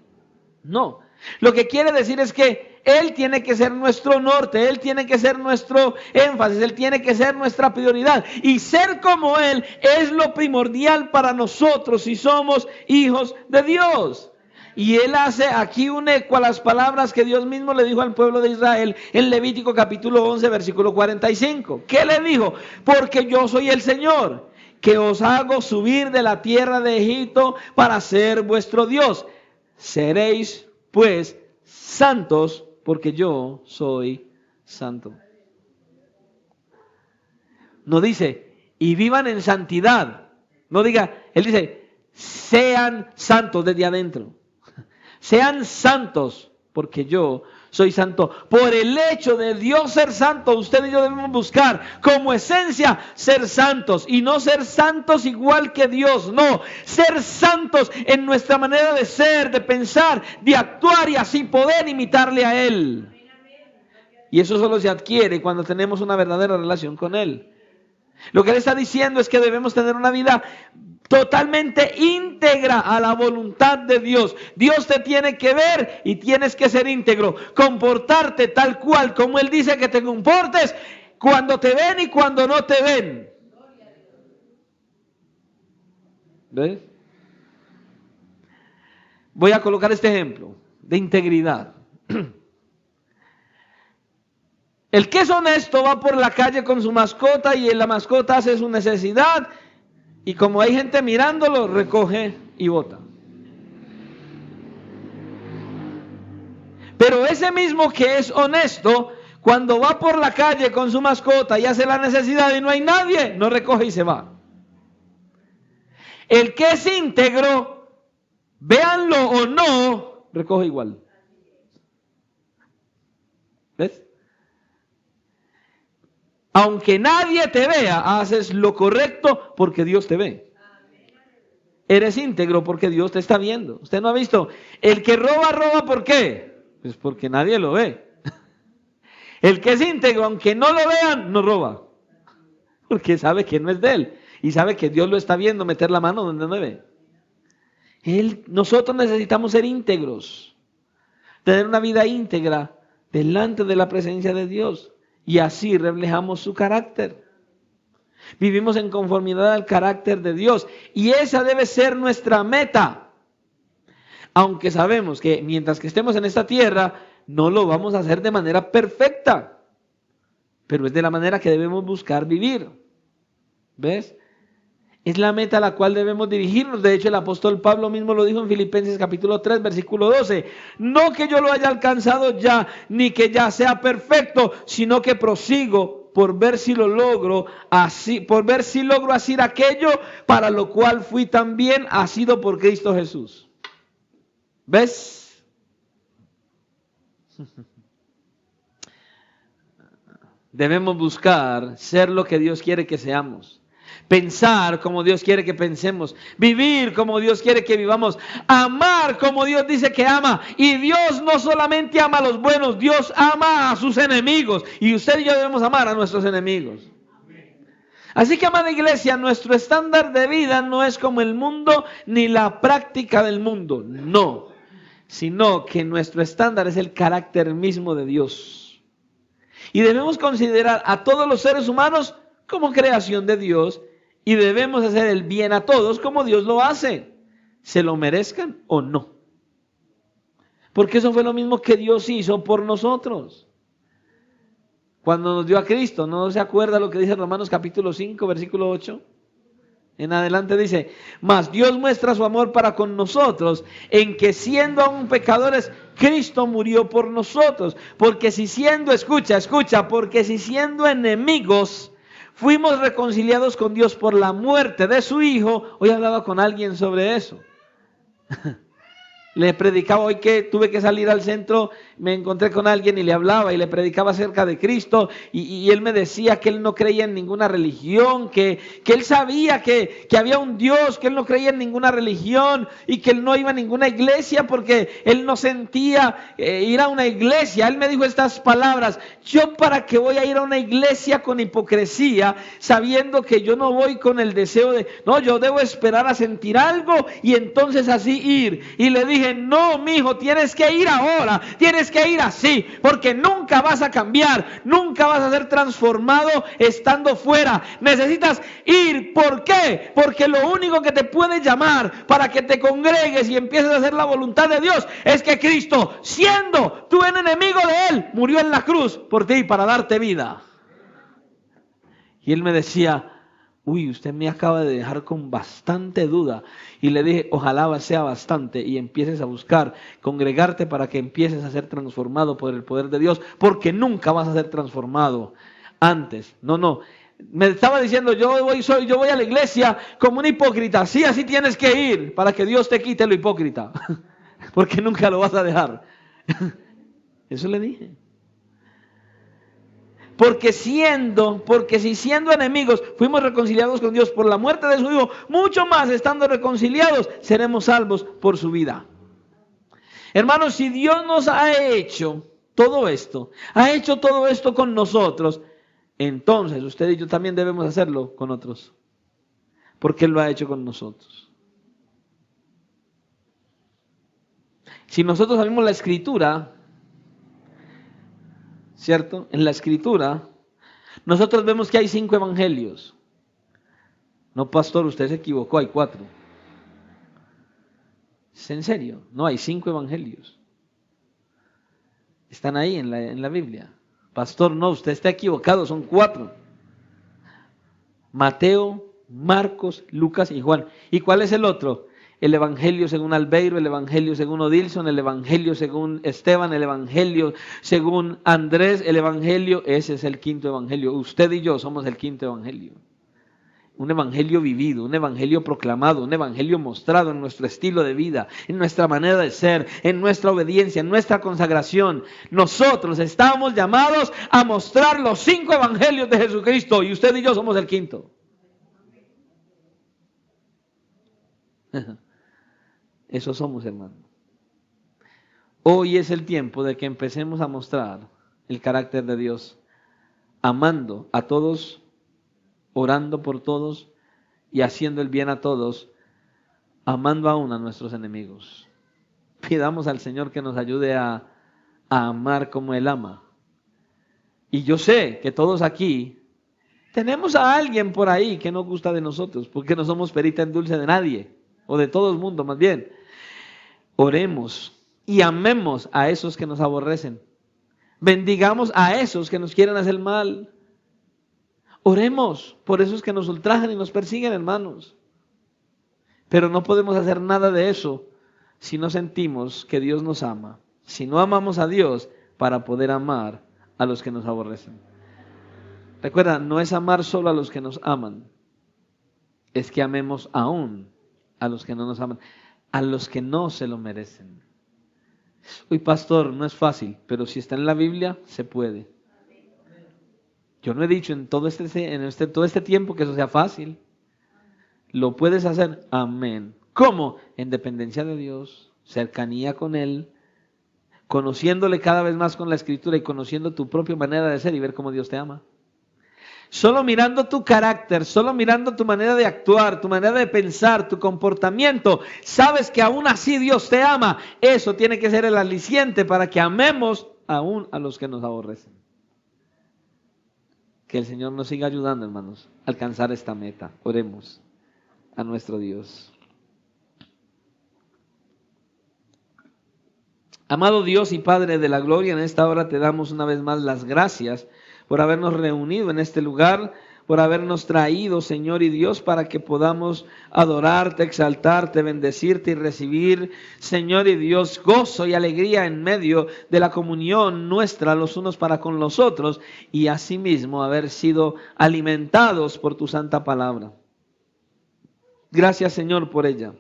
No. Lo que quiere decir es que Él tiene que ser nuestro norte, Él tiene que ser nuestro énfasis, Él tiene que ser nuestra prioridad. Y ser como Él es lo primordial para nosotros si somos hijos de Dios. Y Él hace aquí un eco a las palabras que Dios mismo le dijo al pueblo de Israel en Levítico capítulo 11, versículo 45. ¿Qué le dijo? Porque yo soy el Señor, que os hago subir de la tierra de Egipto para ser vuestro Dios. Seréis pues santos, porque yo soy santo. No dice, y vivan en santidad. No diga, Él dice, sean santos desde adentro. Sean santos, porque yo soy santo. Por el hecho de Dios ser santo, usted y yo debemos buscar como esencia ser santos. Y no ser santos igual que Dios, no. Ser santos en nuestra manera de ser, de pensar, de actuar y así poder imitarle a Él. Y eso solo se adquiere cuando tenemos una verdadera relación con Él. Lo que Él está diciendo es que debemos tener una vida totalmente íntegra a la voluntad de Dios. Dios te tiene que ver y tienes que ser íntegro. Comportarte tal cual como Él dice que te comportes cuando te ven y cuando no te ven. ¿Ves? Voy a colocar este ejemplo de integridad. El que es honesto va por la calle con su mascota y la mascota hace su necesidad. Y como hay gente mirándolo, recoge y bota. Pero ese mismo que es honesto, cuando va por la calle con su mascota y hace la necesidad y no hay nadie, no recoge y se va. El que es íntegro, véanlo o no, recoge igual. ¿Ves? Aunque nadie te vea, haces lo correcto porque Dios te ve. Eres íntegro porque Dios te está viendo. Usted no ha visto. El que roba, roba ¿por qué? Pues porque nadie lo ve. El que es íntegro, aunque no lo vean, no roba. Porque sabe que no es de él. Y sabe que Dios lo está viendo meter la mano donde no ve. Nosotros necesitamos ser íntegros. Tener una vida íntegra delante de la presencia de Dios. Y así reflejamos su carácter. Vivimos en conformidad al carácter de Dios. Y esa debe ser nuestra meta. Aunque sabemos que mientras que estemos en esta tierra, no lo vamos a hacer de manera perfecta. Pero es de la manera que debemos buscar vivir. ¿Ves? Es la meta a la cual debemos dirigirnos. De hecho, el apóstol Pablo mismo lo dijo en Filipenses capítulo 3, versículo 12. No que yo lo haya alcanzado ya, ni que ya sea perfecto, sino que prosigo por ver si lo logro, por ver si logro hacer aquello para lo cual fui también asido por Cristo Jesús. ¿Ves? Debemos buscar ser lo que Dios quiere que seamos. Pensar como Dios quiere que pensemos, vivir como Dios quiere que vivamos, amar como Dios dice que ama. Y Dios no solamente ama a los buenos, Dios ama a sus enemigos. Y usted y yo debemos amar a nuestros enemigos. Así que, amada iglesia, nuestro estándar de vida no es como el mundo ni la práctica del mundo, no. Sino que nuestro estándar es el carácter mismo de Dios. Y debemos considerar a todos los seres humanos como creación de Dios. Y debemos hacer el bien a todos como Dios lo hace, se lo merezcan o no. Porque eso fue lo mismo que Dios hizo por nosotros. Cuando nos dio a Cristo, ¿no se acuerda lo que dice Romanos capítulo 5, versículo 8? En adelante dice, mas Dios muestra su amor para con nosotros, en que siendo aún pecadores, Cristo murió por nosotros. Porque si siendo, escucha, porque si siendo enemigos, fuimos reconciliados con Dios por la muerte de su Hijo. Hoy hablaba con alguien sobre eso. Le predicaba hoy que tuve que salir al centro, me encontré con alguien y le hablaba y le predicaba acerca de Cristo y él me decía que él no creía en ninguna religión, que él sabía que había un Dios, que él no creía en ninguna religión y que él no iba a ninguna iglesia porque él no sentía ir a una iglesia. Él me dijo estas palabras: yo para qué voy a ir a una iglesia con hipocresía, sabiendo que yo no voy con el deseo de, no, yo debo esperar a sentir algo y entonces así ir. Y le dije, no, mijo, tienes que ir ahora, tienes que ir así, porque nunca vas a cambiar, nunca vas a ser transformado estando fuera. Necesitas ir. ¿Por qué? Porque lo único que te puede llamar para que te congregues y empieces a hacer la voluntad de Dios es que Cristo, siendo tú un enemigo de Él, murió en la cruz por ti para darte vida. Y él me decía, uy, usted me acaba de dejar con bastante duda. Y le dije, ojalá sea bastante y empieces a buscar congregarte para que empieces a ser transformado por el poder de Dios, porque nunca vas a ser transformado antes. No. Me estaba diciendo, yo voy a la iglesia como un hipócrita. Sí, así tienes que ir para que Dios te quite lo hipócrita, porque nunca lo vas a dejar. Eso le dije. Porque si siendo enemigos fuimos reconciliados con Dios por la muerte de su Hijo, mucho más estando reconciliados seremos salvos por su vida. Hermanos, si Dios nos ha hecho todo esto con nosotros, entonces usted y yo también debemos hacerlo con otros. Porque Él lo ha hecho con nosotros. Si nosotros abrimos la Escritura, ¿cierto? En la Escritura, nosotros vemos que hay 5 evangelios. No, pastor, usted se equivocó, hay 4. ¿Es en serio? No, hay 5 evangelios. Están ahí en la Biblia. Pastor, no, usted está equivocado, son 4. Mateo, Marcos, Lucas y Juan. ¿Y cuál es el otro? El Evangelio según Albeiro, el Evangelio según Odilson, el Evangelio según Esteban, el Evangelio según Andrés, el Evangelio, ese es el 5.º Evangelio. Usted y yo somos el 5.º Evangelio. Un Evangelio vivido, un Evangelio proclamado, un Evangelio mostrado en nuestro estilo de vida, en nuestra manera de ser, en nuestra obediencia, en nuestra consagración. Nosotros estamos llamados a mostrar los 5 Evangelios de Jesucristo y usted y yo somos el 5.º. Eso somos, hermano. Hoy es el tiempo de que empecemos a mostrar el carácter de Dios, amando a todos, orando por todos y haciendo el bien a todos, amando aún a nuestros enemigos. Pidamos al Señor que nos ayude a amar como Él ama. Y yo sé que todos aquí tenemos a alguien por ahí que no gusta de nosotros, porque no somos perita en dulce de nadie, o de todo el mundo más bien. Oremos y amemos a esos que nos aborrecen. Bendigamos a esos que nos quieren hacer mal. Oremos por esos que nos ultrajan y nos persiguen, hermanos. Pero no podemos hacer nada de eso si no sentimos que Dios nos ama. Si no amamos a Dios para poder amar a los que nos aborrecen. Recuerda, no es amar solo a los que nos aman. Es que amemos aún a los que no nos aman. A los que no se lo merecen. Uy, pastor, no es fácil, pero si está en la Biblia, se puede. Yo no he dicho en todo este tiempo que eso sea fácil. Lo puedes hacer, amén. ¿Cómo? En dependencia de Dios, cercanía con Él, conociéndole cada vez más con la Escritura y conociendo tu propia manera de ser y ver cómo Dios te ama. Solo mirando tu carácter, solo mirando tu manera de actuar, tu manera de pensar, tu comportamiento, sabes que aún así Dios te ama. Eso tiene que ser el aliciente para que amemos aún a los que nos aborrecen. Que el Señor nos siga ayudando, hermanos, a alcanzar esta meta. Oremos a nuestro Dios. Amado Dios y Padre de la gloria, en esta hora te damos una vez más las gracias por habernos reunido en este lugar, por habernos traído, Señor y Dios, para que podamos adorarte, exaltarte, bendecirte y recibir, Señor y Dios, gozo y alegría en medio de la comunión nuestra los unos para con los otros y asimismo haber sido alimentados por tu santa palabra. Gracias, Señor, por ella.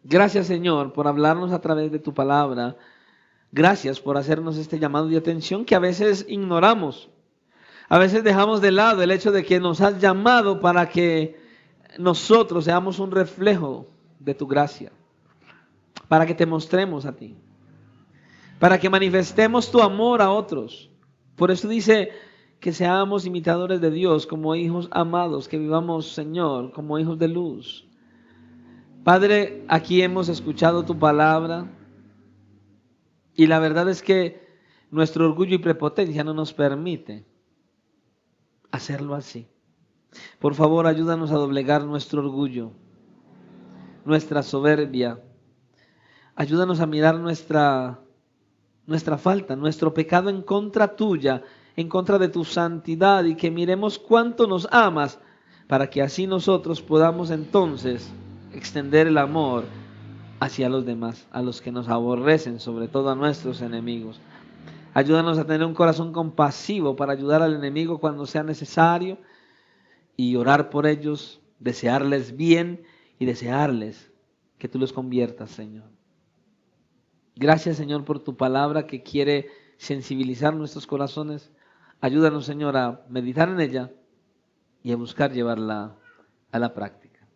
Gracias, Señor, por hablarnos a través de tu palabra. Gracias por hacernos este llamado de atención que a veces ignoramos. A veces dejamos de lado el hecho de que nos has llamado para que nosotros seamos un reflejo de tu gracia. Para que te mostremos a ti. Para que manifestemos tu amor a otros. Por eso dice que seamos imitadores de Dios como hijos amados, que vivamos, Señor, como hijos de luz. Padre, aquí hemos escuchado tu palabra y la verdad es que nuestro orgullo y prepotencia no nos permite hacerlo así. Por favor, ayúdanos a doblegar nuestro orgullo, nuestra soberbia. Ayúdanos a mirar nuestra falta, nuestro pecado en contra tuya, en contra de tu santidad y que miremos cuánto nos amas para que así nosotros podamos entonces extender el amor hacia los demás, a los que nos aborrecen, sobre todo a nuestros enemigos. Ayúdanos a tener un corazón compasivo para ayudar al enemigo cuando sea necesario y orar por ellos, desearles bien y desearles que tú los conviertas, Señor. Gracias, Señor, por tu palabra que quiere sensibilizar nuestros corazones. Ayúdanos, Señor, a meditar en ella y a buscar llevarla a la práctica.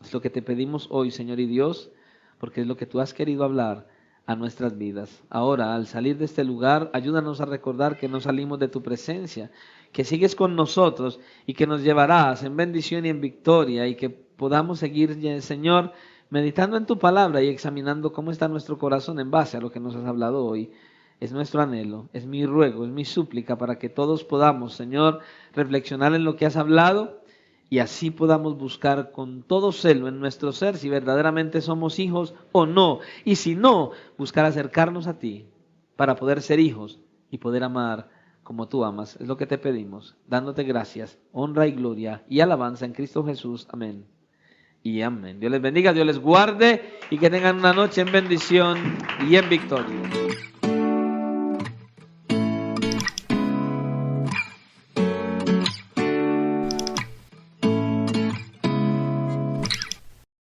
Es lo que te pedimos hoy, Señor y Dios, porque es lo que tú has querido hablar a nuestras vidas. Ahora, al salir de este lugar, ayúdanos a recordar que no salimos de tu presencia, que sigues con nosotros y que nos llevarás en bendición y en victoria, y que podamos seguir, Señor, meditando en tu palabra y examinando cómo está nuestro corazón en base a lo que nos has hablado hoy. Es nuestro anhelo, es mi ruego, es mi súplica para que todos podamos, Señor, reflexionar en lo que has hablado y así podamos buscar con todo celo en nuestro ser si verdaderamente somos hijos o no. Y si no, buscar acercarnos a ti para poder ser hijos y poder amar como tú amas. Es lo que te pedimos, dándote gracias, honra y gloria y alabanza en Cristo Jesús. Amén y amén. Dios les bendiga, Dios les guarde y que tengan una noche en bendición y en victoria.